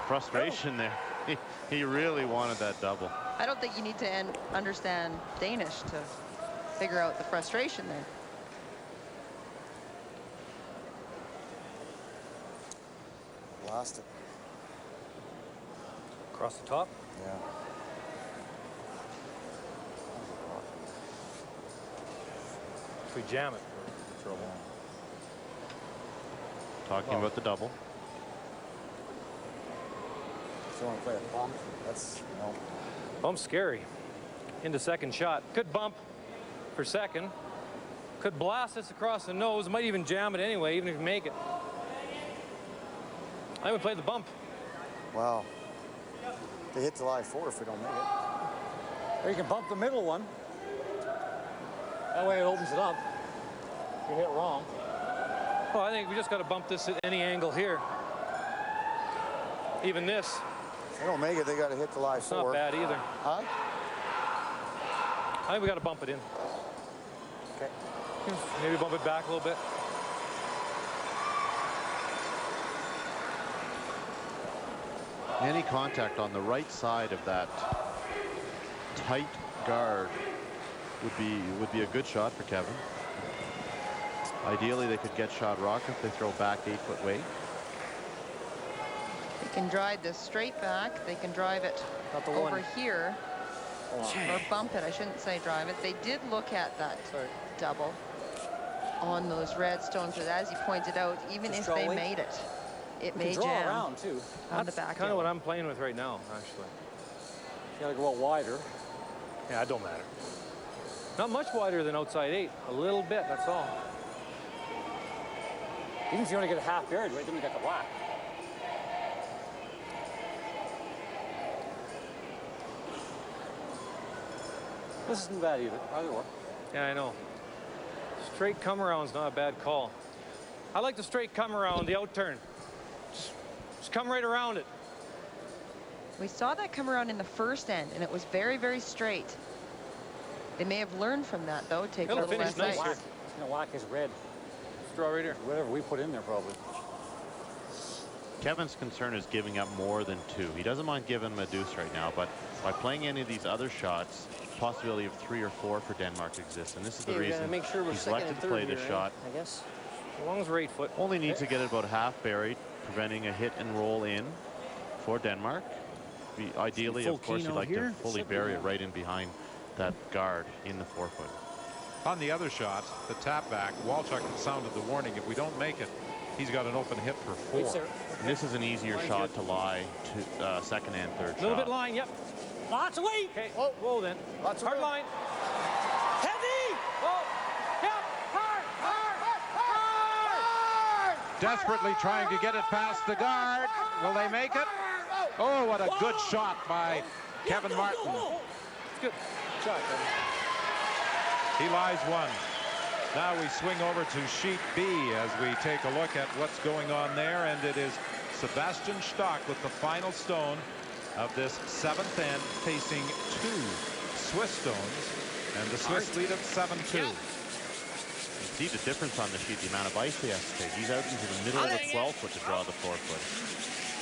Frustration there. He really wanted that double. I don't think you need to understand Danish to figure out the frustration there. Lost it. Across the top? Yeah. If we jam it, we're in trouble. Talking about the double. If you want to play a bump, that's, no. Bump's scary. Into second shot. Could bump for second. Could blast us across the nose. Might even jam it anyway, even if you make it. I would play the bump. Wow. They hit July 4 if we don't make it. Or you can bump the middle one. That way it opens it up. If you hit wrong. Well, I think we just got to bump this at any angle here. Even this. If they don't make it, they got to hit July 4. It's not bad either. Huh? I think we got to bump it in. Okay. Maybe bump it back a little bit. Any contact on the right side of that tight guard would be a good shot for Kevin. Ideally, they could get shot rock if they throw back 8-foot weight. They can drive this straight back. They can drive it over here. Or bump it. I shouldn't say drive it. They did look at that double on those red stones, but as you pointed out, even if they made it, it may jam around too. On the back. That's kind of what I'm playing with right now, actually. You gotta go out wider. Yeah, it don't matter. Not much wider than outside 8. A little bit, that's all. Even if you want to get a half buried, right, then we got the black. This isn't bad either. Either way. Yeah, I know. Straight come around's not a bad call. I like the straight come around, the out turn. Just come right around it. We saw that come around in the first end, and it was very, very straight. They may have learned from that, though. Take a little less ice. It's going to whack his red. Straw right here. Whatever we put in there, probably. Kevin's concern is giving up more than 2. He doesn't mind giving him a deuce right now, but by playing any of these other shots, possibility of 3 or 4 for Denmark exists, and this is the reason make sure we're he's elected to play this shot. I guess. As long as we're 8 foot. Only needs to get it about half buried, preventing a hit and roll in for Denmark. Ideally, of course, you'd like to fully bury it right in behind that guard in the 4-foot. On the other shot, the tap back, Walchuk had sounded the warning. If we don't make it, he's got an open hit for 4. And this is an easier shot to lie to second and third shot. A little bit line, yep. Lots of weight. Okay, whoa then. Lots of hard line. Heavy! Whoa! Yep! Hard! Hard! Hard! Desperately trying to get it past the guard. Will they make it? Oh, what a good shot by Kevin Martin. It's good shot, Kevin. He lies 1. Now we swing over to sheet B as we take a look at what's going on there, and it is Sebastian Stock with the final stone of this 7th end, facing 2 Swiss stones, and the Swiss lead at 7-2. You see the difference on the sheet, the amount of ice he has to take. He's out into the middle of the 12-foot to draw the 4-foot.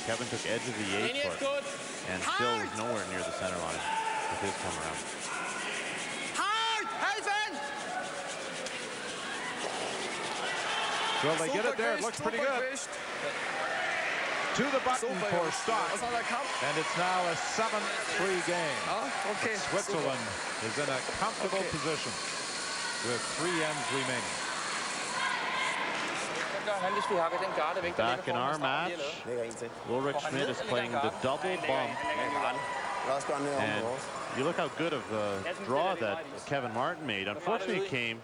Kevin took edge of the 8-foot and still was nowhere near the center line with his come around. Will they get it there? It looks pretty good. To the button for Stock. And it's now a 7-3 game. Okay. Switzerland is in a comfortable position with 3 ends remaining. Back in our match, Ulrik Schmidt is playing the double bump. And You look how good of a draw that Kevin Martin made. Unfortunately, it came.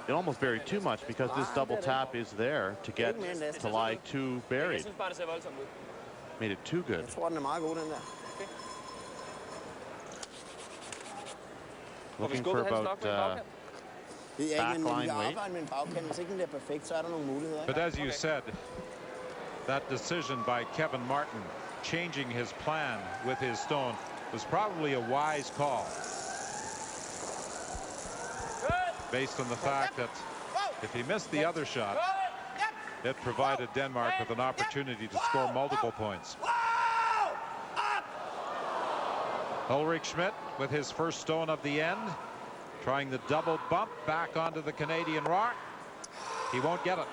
It almost buried too much because this double tap is there to get to lie too buried. Made it too good. Looking for about backline weight. But as you said, that decision by Kevin Martin, changing his plan with his stone, was probably a wise call. Based on the fact that if he missed the other shot, it provided Denmark with an opportunity to score multiple points. Ulrik Schmidt with his first stone of the end, trying the double bump back onto the Canadian rock. He won't get it.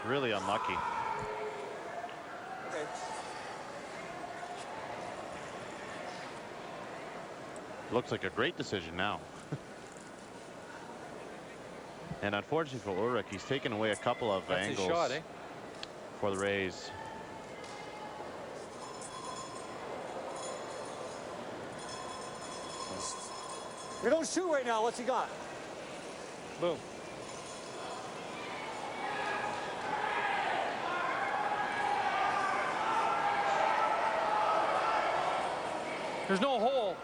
Really unlucky. Looks like a great decision now. And unfortunately for Ulrik, he's taken away a couple of angles shot, for the Rays. We don't shoot right now. What's he got? Boom. There's no hole.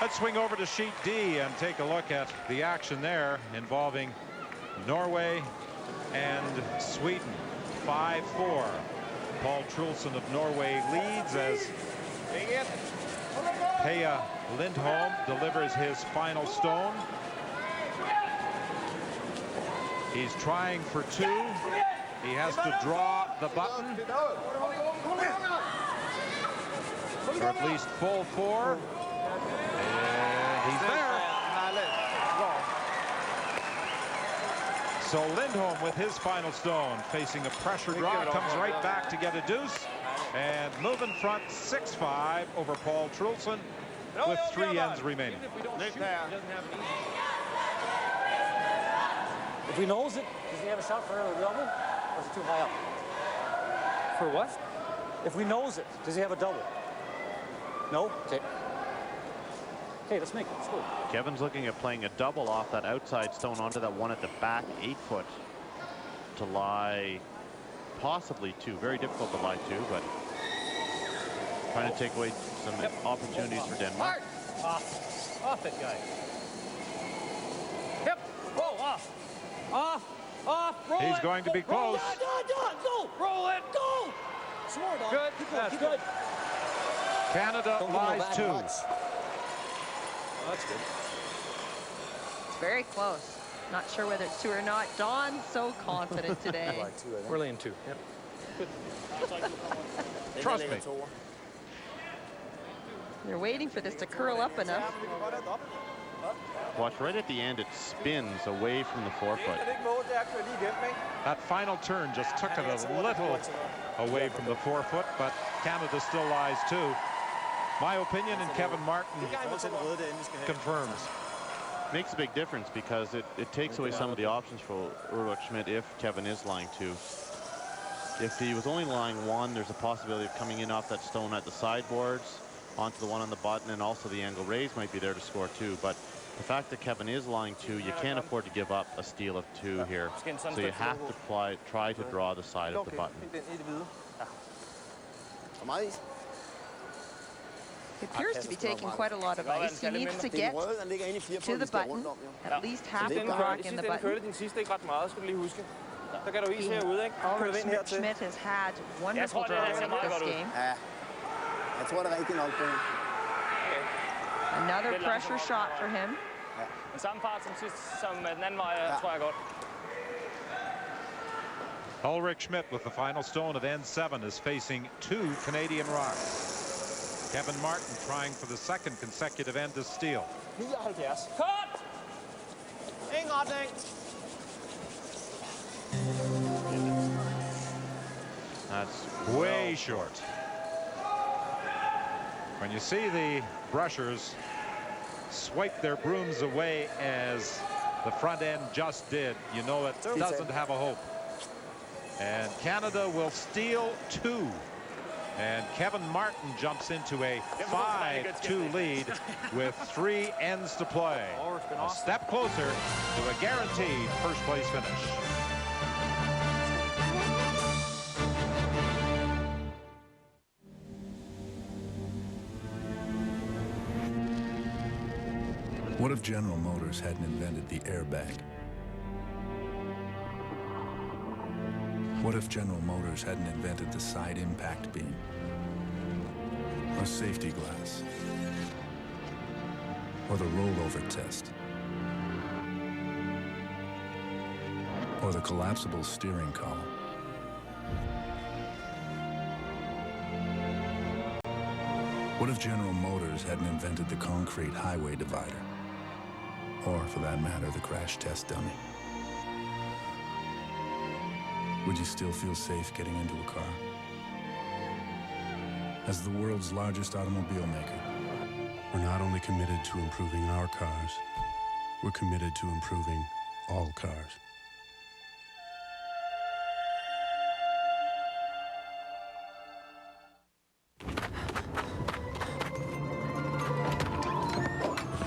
Let's swing over to sheet D and take a look at the action there involving Norway and Sweden. 5-4. Paul Trulson of Norway leads as Peja Lindholm delivers his final stone. He's trying for two. He has to draw the button. Or at least full four. And he's there. So Lindholm with his final stone, facing a pressure draw, comes right back to get a deuce and move in front 6-5 over Paul Trulson with 3 ends remaining. If we nose it, does he have a shot for a double? Or is it too high up? For what? If we nose it, does he have a double? No? Okay. Okay, let's make it. Let's go. Kevin's looking at playing a double off that outside stone onto that one at the back 8-foot to lie possibly two. Very difficult to lie two, but trying to take away some opportunities for Denmark. Off it, guy. Yep. Whoa, off. Off. Roll He's it. going to be close. Go. Roll it. Go. Some more, Don. Good. Keep good. Canada lies 2. That's good. It's very close. Not sure whether it's 2 or not. Don's so confident today. We're laying 2. Yep. Good. Trust me. They're waiting for this to curl up enough. Watch right at the end, it spins away from the 4-foot. That final turn just took it a little away from the 4-foot, but Canada still lies 2. My opinion, and Kevin Martin confirms. Makes a big difference because it takes away some of the options for Ulrik Schmidt if Kevin is lying 2. If he was only lying 1, there's a possibility of coming in off that stone at the sideboards onto the one on the button, and also the angle raise might be there to score 2. But the fact that Kevin is lying 2, you can't afford to give up a steal of 2 here. So you have to try to draw the side of the button. He appears to be taking quite a lot of ice. He needs to get to the button, at least half the rock in the button. Ulrik Schmidt has had wonderful draws in this game. Another pressure shot for him. Ulrik Schmidt with the final stone of N7 is facing 2 Canadian rocks. Kevin Martin trying for the 2nd consecutive end to steal. Cut! Ingen retning. That's way short. When you see the brushers swipe their brooms away as the front end just did. You know it doesn't have a hope. And Canada will steal 2. And Kevin Martin jumps into a 5-2 lead with 3 ends to play. A step closer to a guaranteed first place finish. What if General Motors hadn't invented the airbag? What if General Motors hadn't invented the side impact beam? Or safety glass? Or the rollover test? Or the collapsible steering column? What if General Motors hadn't invented the concrete highway divider? Or, for that matter, the crash test dummy? Would you still feel safe getting into a car? As the world's largest automobile maker, we're not only committed to improving our cars, we're committed to improving all cars.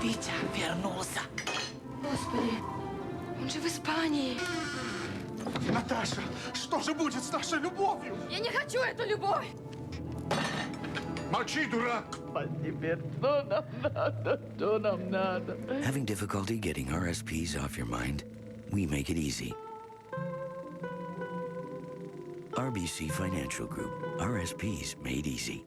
Витя, вернулся. Господи, он же в Испании. Наташа, что же будет с нашей любовью? Я не хочу эту любовь. Молчи, дурак. Having difficulty getting RSPs off your mind? We make it easy. RBC Financial Group. RSPs made easy.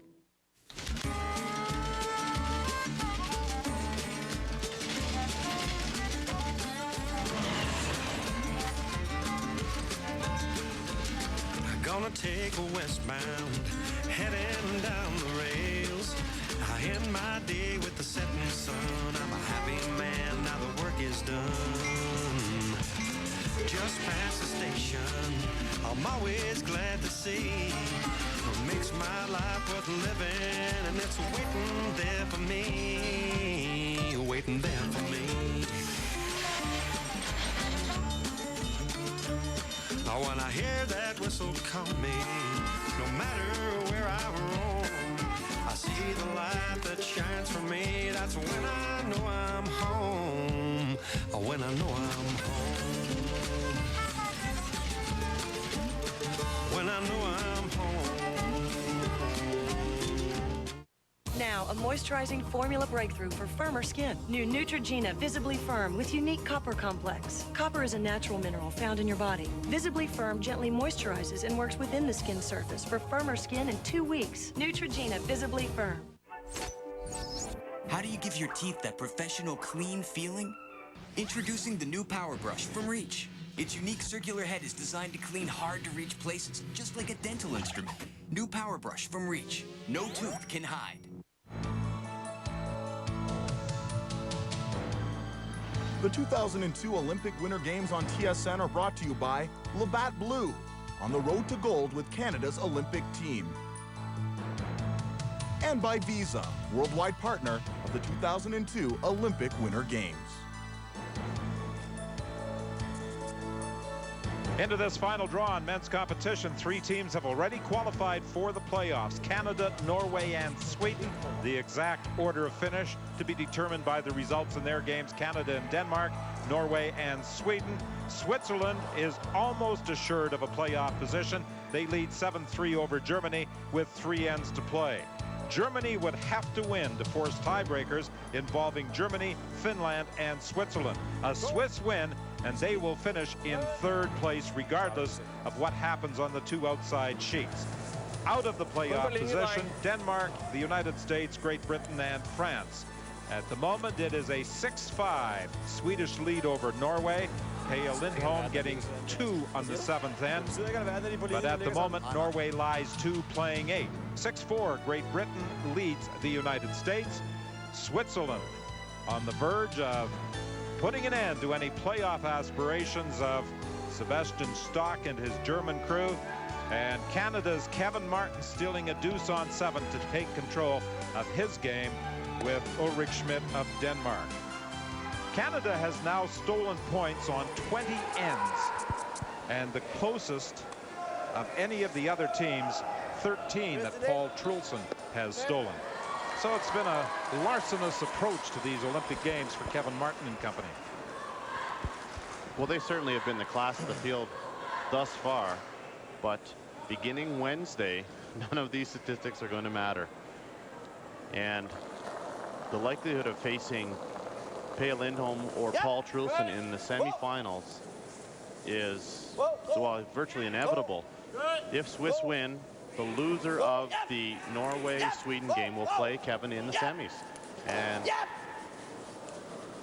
Gonna take a westbound, heading down the rails. I end my day with the setting sun. I'm a happy man, now the work is done. Just past the station, I'm always glad to see what makes my life worth living, and it's waiting there for me, waiting there for me. When I hear that whistle coming, no matter where I roam, I see the light that shines for me. That's when I know I'm home. When I know I'm home. When I know I'm home. Now, a moisturizing formula breakthrough for firmer skin. New Neutrogena Visibly Firm with unique copper complex. Copper is a natural mineral found in your body. Visibly Firm gently moisturizes and works within the skin surface for firmer skin in 2 weeks. Neutrogena Visibly Firm. How do you give your teeth that professional, clean feeling? Introducing the new Power Brush from Reach. Its unique circular head is designed to clean hard-to-reach places, just like a dental instrument. New Power Brush from Reach. No tooth can hide. The 2002 Olympic Winter Games on TSN are brought to you by Labatt Blue, on the road to gold with Canada's Olympic team. And by Visa, worldwide partner of the 2002 Olympic Winter Games. Into this final draw in men's competition, 3 teams have already qualified for the playoffs. Canada, Norway, and Sweden. The exact order of finish to be determined by the results in their games. Canada and Denmark, Norway and Sweden. Switzerland is almost assured of a playoff position. They lead 7-3 over Germany with 3 ends to play. Germany would have to win to force tiebreakers involving Germany, Finland, and Switzerland. A Swiss win, and they will finish in 3rd place regardless of what happens on the 2 outside sheets. Out of the playoff position, Denmark, the United States, Great Britain, and France. At the moment, it is a 6-5 Swedish lead over Norway. Pia Lindholm getting 2 on the 7th end. But at the moment, Norway lies 2, playing 8. 6-4, Great Britain leads the United States. Switzerland on the verge of putting an end to any playoff aspirations of Sebastian Stock and his German crew. And Canada's Kevin Martin stealing a deuce on 7 to take control of his game with Ulrik Schmidt of Denmark. Canada has now stolen points on 20 ends, and the closest of any of the other teams, 13 that Paul Trulson has stolen. So it's been a larcenous approach to these Olympic Games for Kevin Martin and company. Well, they certainly have been the class of the field thus far, but beginning Wednesday, none of these statistics are going to matter. And the likelihood of facing Pia Lindholm or Paul Trulson in the semifinals is, well, virtually inevitable. If Swiss win, the loser of the Norway-Sweden game will play Kevin in the semis. And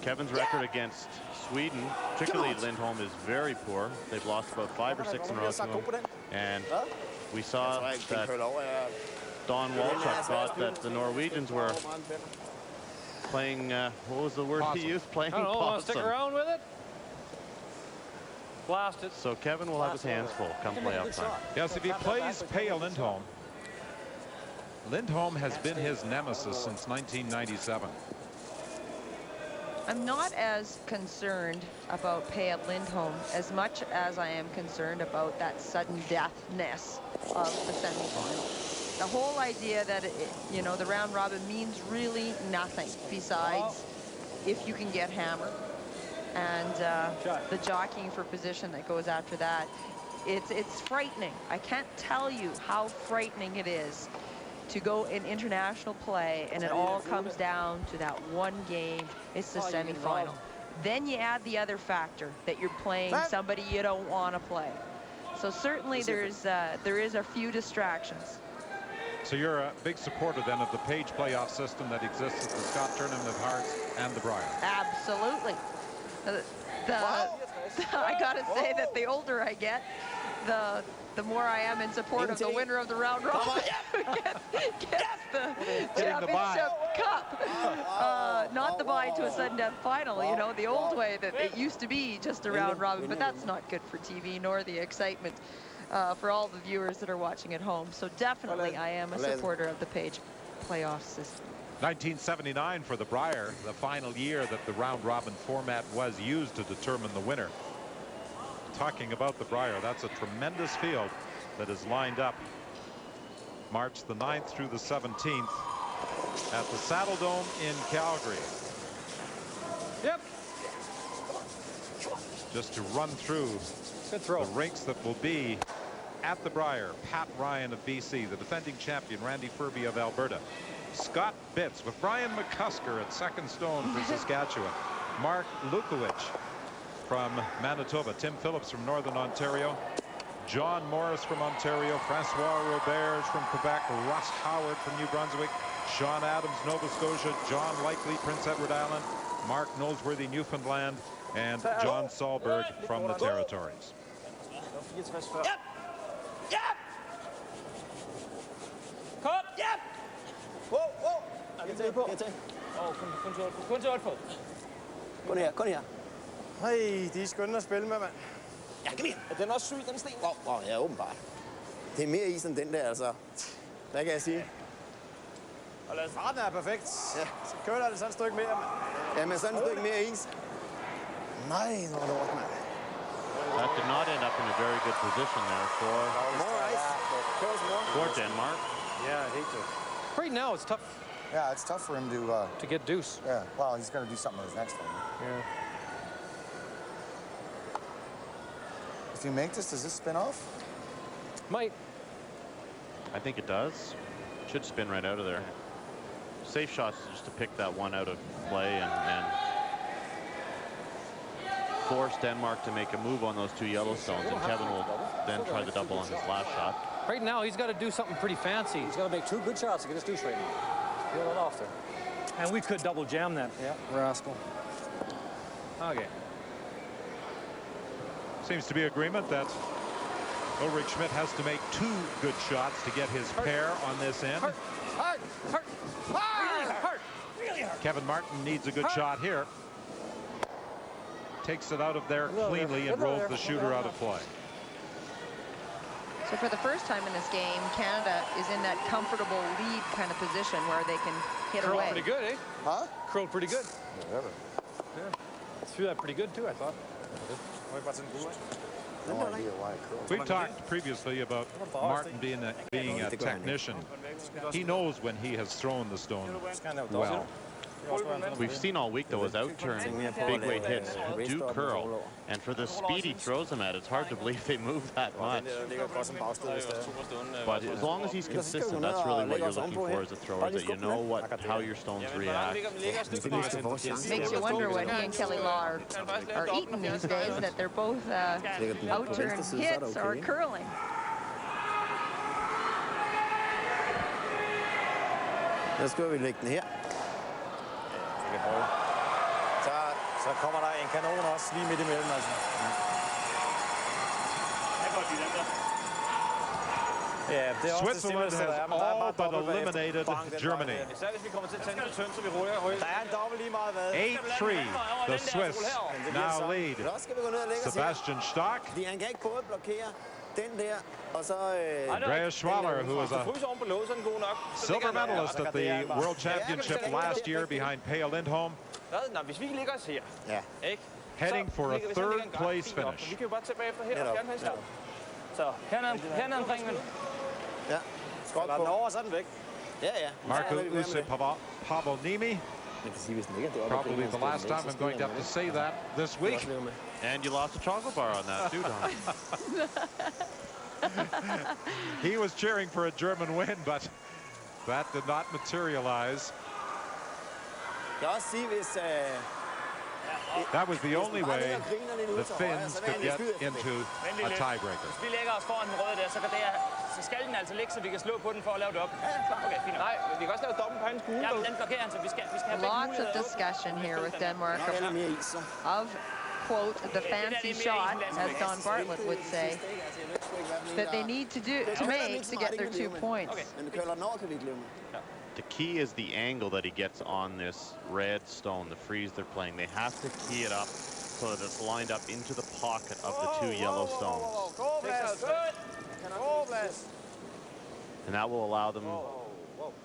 Kevin's record against Sweden, particularly Lindholm, is very poor. They've lost about 5 or 6 in a row to him. And we saw that Don Walchuk thought that the Norwegians were playing, what was the word he used? Playing I don't know, want to possum. stick around with it? Blast it. So Kevin will have his hands full come playoff time. Yes, if he plays Pia Lindholm, Lindholm has been his nemesis since 1997. I'm not as concerned about Pia Lindholm as much as I am concerned about that sudden deathness of the semifinal. The whole idea that, you know, the round robin means really nothing besides if you can get hammered. And the jockeying for position that goes after that, it's frightening. I can't tell you how frightening it is to go in international play and it all comes down to that one game. It's the semifinal. Then you add the other factor that you're playing somebody you don't want to play. So certainly there is a few distractions. So you're a big supporter then of the Page playoff system that exists at the Scott Tournament of Hearts and the Brier. Absolutely. I gotta say that the older I get, the more I am in support of the winner of the round robin gets the championship cup. Not the bye to a sudden death final, you know, the old way that it used to be just a round robin, but that's not good for TV nor the excitement for all the viewers that are watching at home. So definitely I am a supporter of the Page playoff system. 1979 for the Brier, the final year that the round robin format was used to determine the winner. Talking about the Brier, that's a tremendous field that is lined up March the 9th through the 17th at the Saddle Dome in Calgary. Yep. Just to run through the rinks that will be at the Brier: Pat Ryan of BC, the defending champion Randy Ferbey of Alberta, Scott Bitts with Brian McCusker at second stone for Saskatchewan, Mark Lukowicz from Manitoba, Tim Phillips from Northern Ontario, John Morris from Ontario, Francois Roberge from Quebec, Russ Howard from New Brunswick, Sean Adams, Nova Scotia, John Likely, Prince Edward Island, Mark Noseworthy, Newfoundland, and John Sahlberg from the Territories. Yep. Yep. Cut. Yep. Whoa, whoa. Kun her. Hey, de er skønne at spille med, mand. Ja, kom her. Er den også syg, den sten? Ja, åbenbart. Det er mere is end den der, altså. Hvad kan jeg sige? Og lad starten er perfekt. Ja. Så kører der sådan et stykke mere, mand. Ja, men sådan et stykke mere is. Nej, hvor lort, mand. That did not end up in a very good position there for Denmark. Yeah, I hate to. Right now, it's tough. Yeah, it's tough for him to get deuce. Yeah, well, he's going to do something with his next one. Yeah. If you make this, does this spin off? Might. I think it does. Should spin right out of there. Safe shots just to pick that one out of play and force Denmark to make a move on those two Yellowstones, and Kevin will then try the double on his last shot. Right now, he's got to do something pretty fancy. He's got to make 2 good shots to get his deuce right now. Get it off there. And we could double jam that. Yeah, rascal. Okay. Seems to be agreement that Ulrik Schmidt has to make 2 good shots to get his pair on this end. Hard. Really hard. Kevin Martin needs a good shot here. Takes it out of there cleanly and rolls the shooter out of play. So for the first time in this game, Canada is in that comfortable lead kind of position where they can hit Curled away. pretty good, eh? Huh? Curled pretty good. Whatever. Yeah. Threw that pretty good too, I thought. We talked previously about Martin being a technician. He knows when he has thrown the stone well. We've seen all week, though, his outturn big weight hits do curl. And for the speed he throws them at, it's hard to believe they move that much. But as long as he's consistent, that's really what you're looking for as a thrower, that you know how your stones react. Makes you wonder what he and Kelly Law are eating these days, that they're both outturn hits or curling. Nu skal vi lægge den her. Så kommer der en kanon også lige midt imellem, altså. Switzerland has all but eliminated Germany. 8-3, the Swiss now lead. Sebastian Stock. Andreas Schwaller, who was a silver medalist at the World Championship last year behind Pia Lindholm, heading for a third-place finish. Marco Pavolnimi. Probably the last time I'm going to have to say that this week. And you lost a chocolate bar on that, too, Don. He was cheering for a German win, but that did not materialize. That was the only way the Finns could get into a tiebreaker. Så skal den altså ligge, så vi kan slå på den for at lave det op. Okay, fint. Nej, vi kan også lave dobbelt på hans gule. Ja, den blokerer han, så vi skal have lots of discussion here with Denmark of quote, the fancy shot, as Don Bartlett would say, that they need to make to get their 2 points. The key is the angle that he gets on this red stone, the freeze they're playing. They have to key it up so that it's lined up into the pocket of the two yellow stones. And that will allow them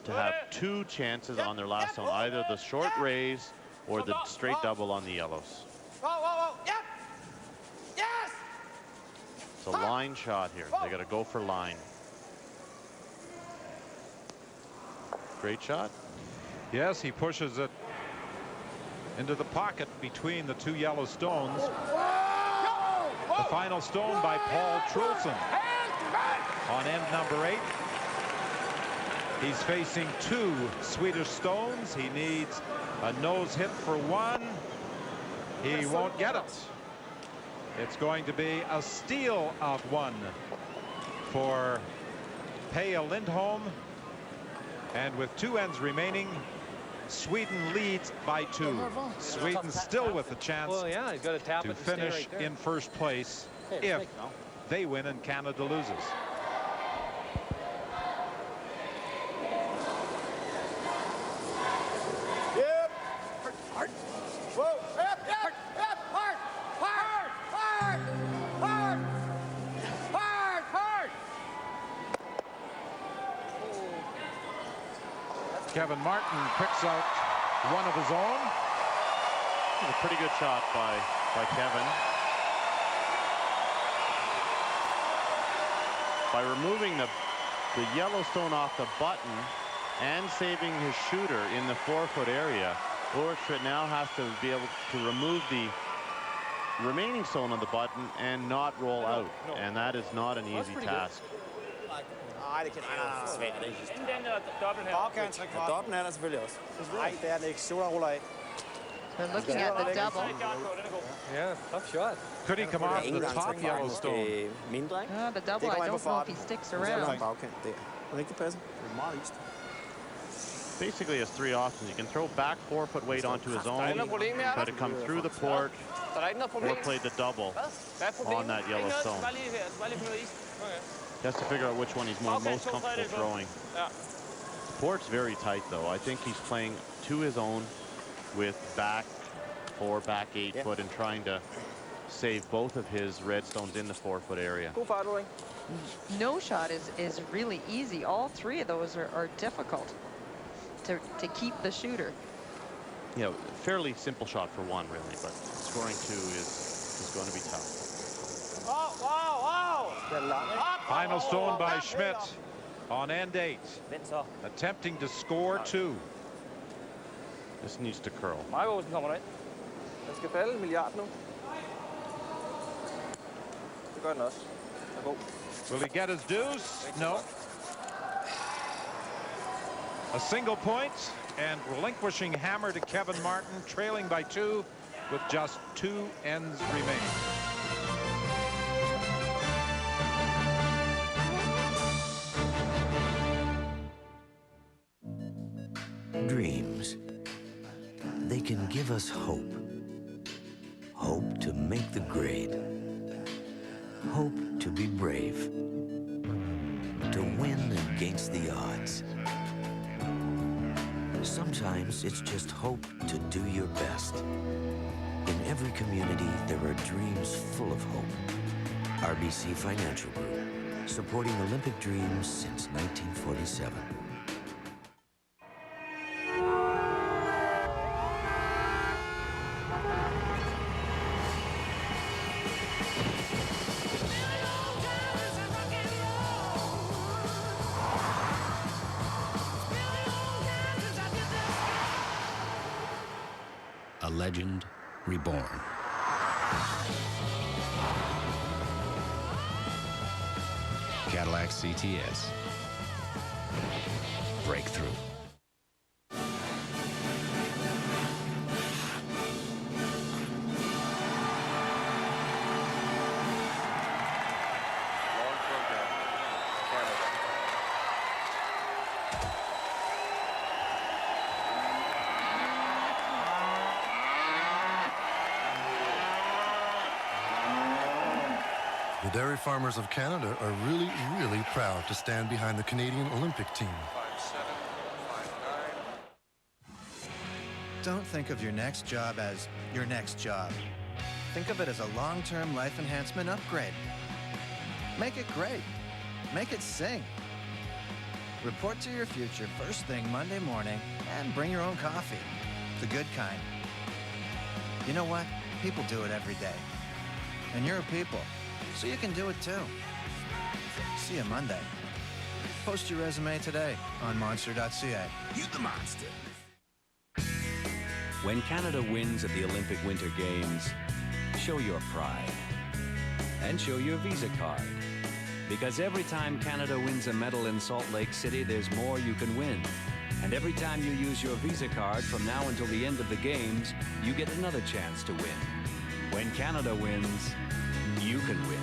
to have two chances on their last stone, either the short raise or the straight double on the yellows. It's a line shot here. They got to go for line. Great shot. Yes, he pushes it into the pocket between the two yellow stones. The final stone by Paul Trulsen on end number 8. He's facing 2 Swedish stones. He needs a nose hit for 1. He won't get it. It's going to be a steal of 1 for Pia Lindholm. And with 2 ends remaining, Sweden leads by 2. Sweden still with a chance to finish in first place if they win and Canada loses. Kevin Martin picks out one of his own. A pretty good shot by Kevin. By removing the Yellowstone off the button and saving his shooter in the 4-foot area, Ulrik now has to be able to remove the remaining stone on the button and not roll out. And that is not an easy task. Nej, det kan svært. Dobbelt er der selvfølgelig også. Nej, det er det ikke. Shooter ruller af. They're looking at the double. Yeah, tough shot. Could he come off the top Yellowstone? The double, I don't know if he sticks around. Basically has 3 options. He can throw back 4-foot weight onto his own, try to come through the port, or play the double on that Yellowstone. He has to figure out which one he's most comfortable throwing. The port's very tight, though. I think he's playing to his own with back 4, back 8 foot, and trying to save both of his red stones in the 4-foot area. No shot is really easy. All 3 of those are difficult to keep the shooter. you know, fairly simple shot for one, really, but scoring two is going to be tough. Final stone by Schmidt on end 8. Attempting to score 2. This needs to curl. Margåsen kommer derind. Den skal falde 1 milliard nu. Det gør den også. Den er god. Will he get his deuce? No. A single point and relinquishing hammer to Kevin Martin, trailing by 2 with just 2 ends remaining. Dreams. They can give us hope. Hope to make the grade. Hope to be brave. To win against the odds. Sometimes it's just hope to do your best. In every community, there are dreams full of hope. RBC Financial Group, supporting Olympic dreams since 1947. A legend reborn. Cadillac CTS. Breakthrough. The dairy farmers of Canada are really, really proud to stand behind the Canadian Olympic team. Don't think of your next job as your next job. Think of it as a long-term life enhancement upgrade. Make it great. Make it sing. Report to your future first thing Monday morning and bring your own coffee. The good kind. You know what? People do it every day. And you're a people, so you can do it too. See you Monday. Post your resume today on monster.ca. You the monster. When Canada wins at the Olympic Winter Games, show your pride and show your Visa card. Because every time Canada wins a medal in Salt Lake City, there's more you can win. And every time you use your Visa card from now until the end of the Games, you get another chance to win. When Canada wins, you can win.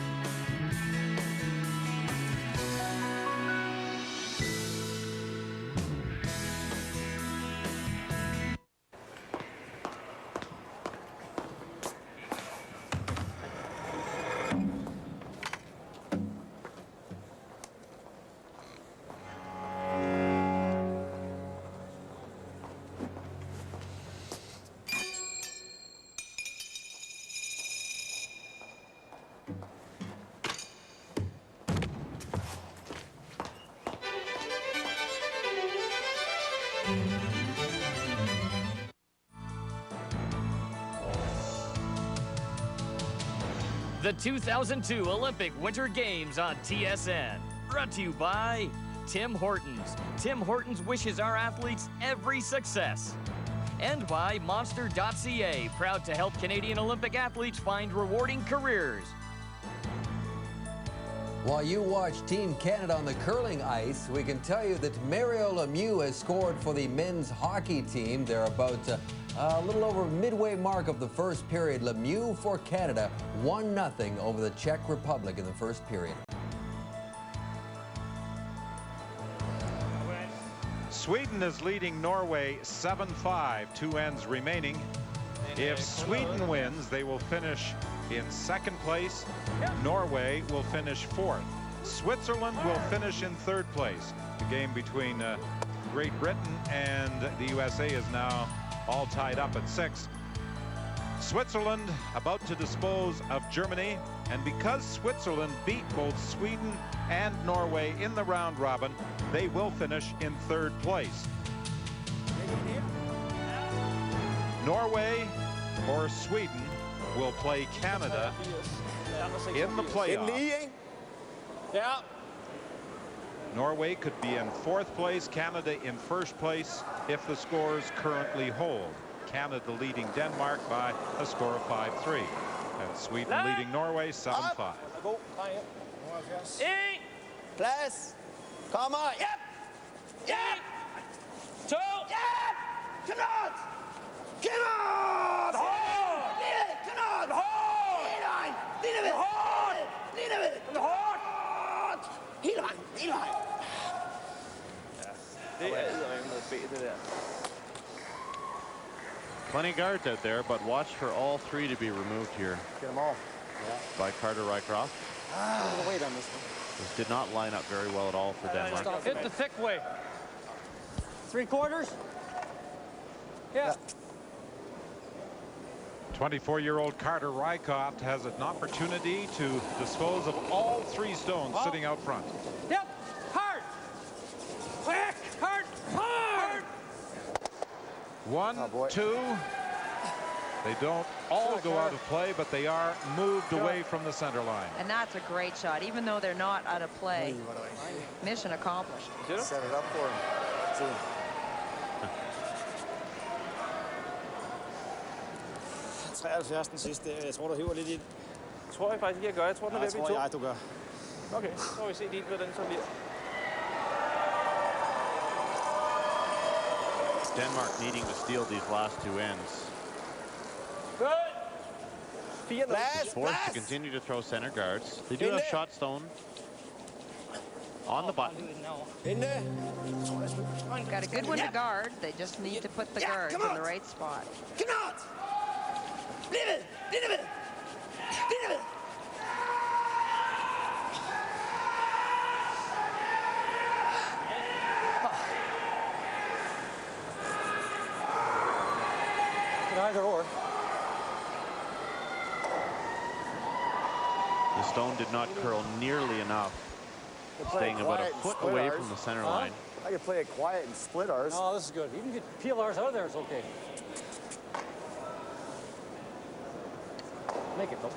The 2002 Olympic Winter Games on TSN. Brought to you by Tim Hortons. Tim Hortons wishes our athletes every success. And by Monster.ca, proud to help Canadian Olympic athletes find rewarding careers. While you watch Team Canada on the curling ice, we can tell you that Mario Lemieux has scored for the men's hockey team. They're about a little over midway mark of the first period. Lemieux for Canada, 1-0 over the Czech Republic in the first period. Sweden is leading Norway 7-5, 2 ends remaining. If Sweden wins, they will finish in second place. Norway will finish fourth. Switzerland will finish in third place. The game between Great Britain and the USA is now all tied up at 6. Switzerland about to dispose of Germany, and because Switzerland beat both Sweden and Norway in the round robin, they will finish in third place. Norway or Sweden will play Canada in the playoff. Yeah. Norway could be in 4th place, Canada in 1st place if the scores currently hold. Canada leading Denmark by a score of 5-3. And Sweden leading Norway 7-5. Plads. Kommer. Yep. Yep. 2. Yep. Kanot. Kanot. Hårdt. Kanot. Hårdt. Hele vejen. Hårdt. Hele vejen. Hårdt. Hele vejen. Hele vejen. Det noget B, det der. Plenty of guards out there, but watch for all 3 to be removed here. Get them all. By Carter Rycroft. Wait on this one. This did not line up very well at all for Denmark. Hit the thick way. 3/4. Yeah. 24-year-old Carter Rycroft has an opportunity to dispose of all 3 stones sitting out front. Yep. Hard. Quick. Hard. Hard. 1, 2. They don't all go out of play, but they are moved away from the center line. And that's a great shot, even though they're not out of play. Mission accomplished. Set it up for him. 73 den sidste. Jeg tror, du hiver lidt i den. Tror jeg faktisk ikke, jeg gør. Jeg tror, den er ved at blive 2. Jeg tror, du gør. Okay, så må vi se lige, hvad den så bliver. Denmark needing to steal these last 2 ends. Is forced to continue to throw center guards. They do have shot stone on the button. Got a good one to guard. They just need to put the guards in the right spot. Either or. The stone did not curl nearly enough, staying about a foot away from the center line. I could play it quiet and split ours. Oh, this is good. You can peel ours out of there. It's okay. Make it, though.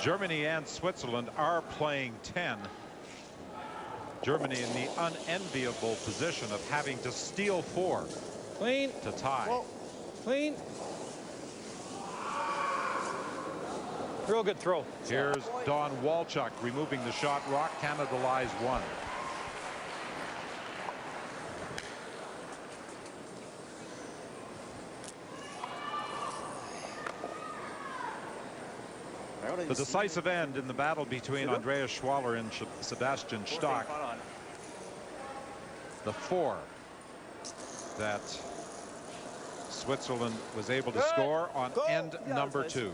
Germany and Switzerland are playing 10. Germany in the unenviable position of having to steal 4 Clean. to tie. Whoa. Clean. Real good throw. Here's Don Walchuk removing the shot rock. Canada lies 1. The decisive end in the battle between Andreas Schwaller and Sebastian Stock. The 4 that Switzerland was able to score on end number 2.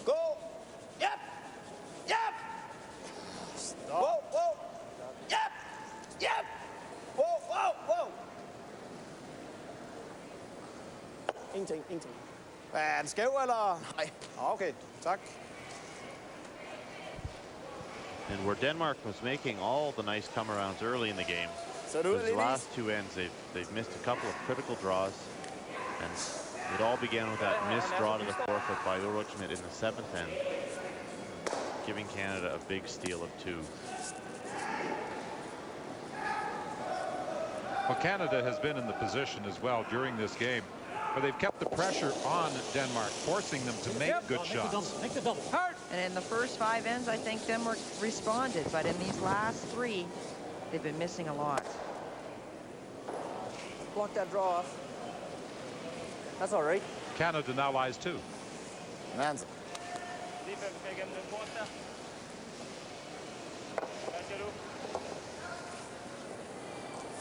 Go. Yep. Yep. Whoa, whoa. Yep. Yep. Whoa, whoa, whoa. Ingenting. Er den skæv, eller? Nej. Okay, tak. And where Denmark was making all the nice come-arounds early in the game, those last 2 ends, they've missed a couple of critical draws. And it all began with that missed draw to the 4-foot by Ulrik Schmidt in the 7th end, giving Canada a big steal of 2. Well, Canada has been in the position as well during this game where they've kept the pressure on Denmark, forcing them to make good shots. Make the double. Hard. And in the first 5 ends, I think Denmark responded, but in these last 3, they've been missing a lot. Block that draw off. That's all right. Canada now lies 2. Man's.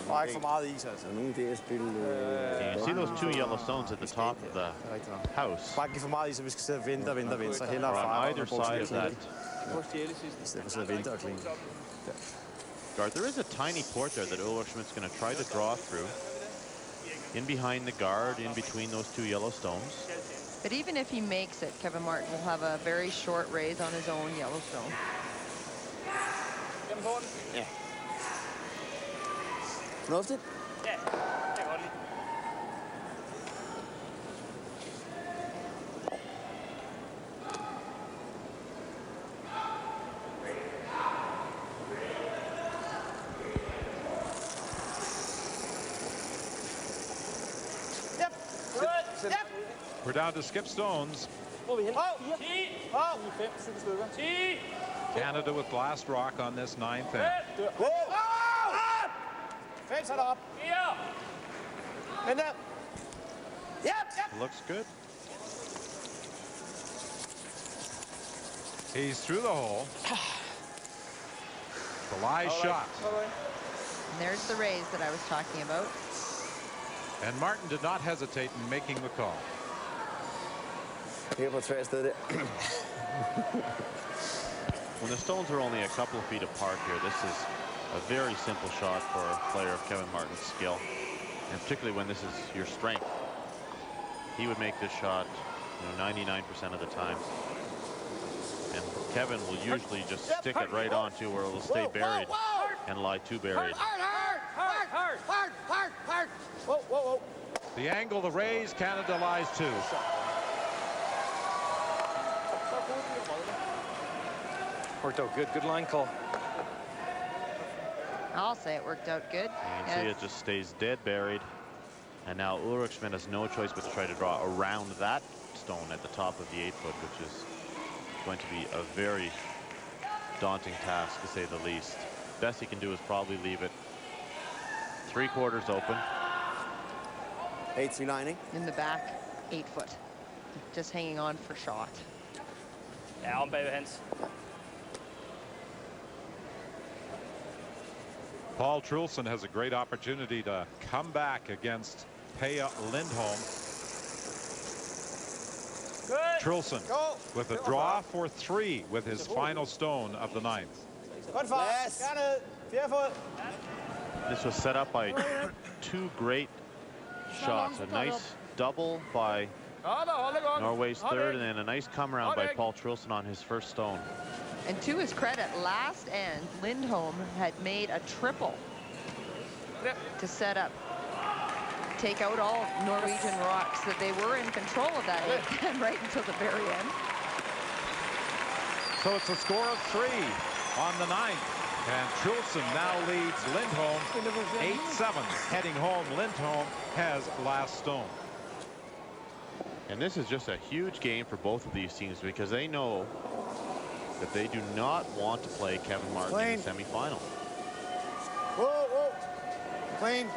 Can you see those 2 yellow stones at the top of the house? Bare ikke for meget i, så vi skal sidde og vente, så hellere On far. either side of that I stedet for at sidde og vente og klinge. guard, there is a tiny port there that Ulrik Schmidt's going to try to draw through. In behind the guard, in between those 2 yellow stones. But even if he makes it, Kevin Martin will have a very short raise on his own Yellowstone. på den? Ja. Fornuftigt? Ja, det kan godt lide. We're down to Skip Stones. Canada with last rock on this 9th end. Looks good. He's through the hole. The live shot. And there's the raise that I was talking about. And Martin did not hesitate in making the call. Here på tværs sted der. When the stones are only a couple of feet apart here, this is a very simple shot for a player of Kevin Martin's skill, and particularly when this is your strength. He would make this shot 99% of the time. And Kevin will usually just stick it right onto where it'll stay buried and lie too buried. The angle, the raise, Canada lies two. Worked out good. Good line call. I'll say it worked out good. You can see it just stays dead buried. And now Ulrik Schmidt has no choice but to try to draw around that stone at the top of the 8-foot, which is going to be a very daunting task, to say the least. Best he can do is probably leave it 3/4 open. 8-9 in the back, 8-foot, just hanging on for shot. Ja, om bagved Hans. Paul Trulson has a great opportunity to come back against Paya Lindholm. Good. Trulson with a draw for 3 with his final stone of the 9th. This was set up by 2 great shots. A nice double by Norway's 3rd, and then a nice come around by Paul Trulson on his first stone. And to his credit, last end, Lindholm had made a triple to set up, take out all Norwegian rocks, that they were in control of that end right until the very end. So it's a score of 3 on the 9th. And Trulson now leads Lindholm 8-7. Heading home, Lindholm has last stone. And this is just a huge game for both of these teams, because they know that they do not want to play Kevin Martin in the semifinal. Clean.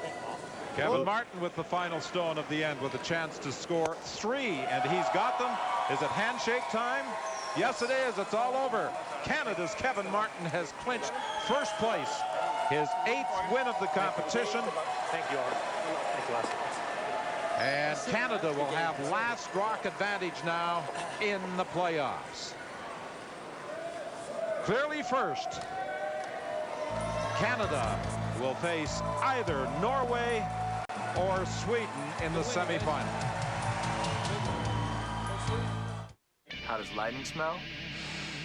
Kevin Martin with the final stone of the end with a chance to score 3, and he's got them. Is it handshake time? Yes, it is. It's all over. Canada's Kevin Martin has clinched first place, his 8th win of the competition. Thank you, Art. Thank you, Art. And Canada will have last rock advantage now in the playoffs. Clearly first, Canada will face either Norway or Sweden in the semifinal. How does lightning smell?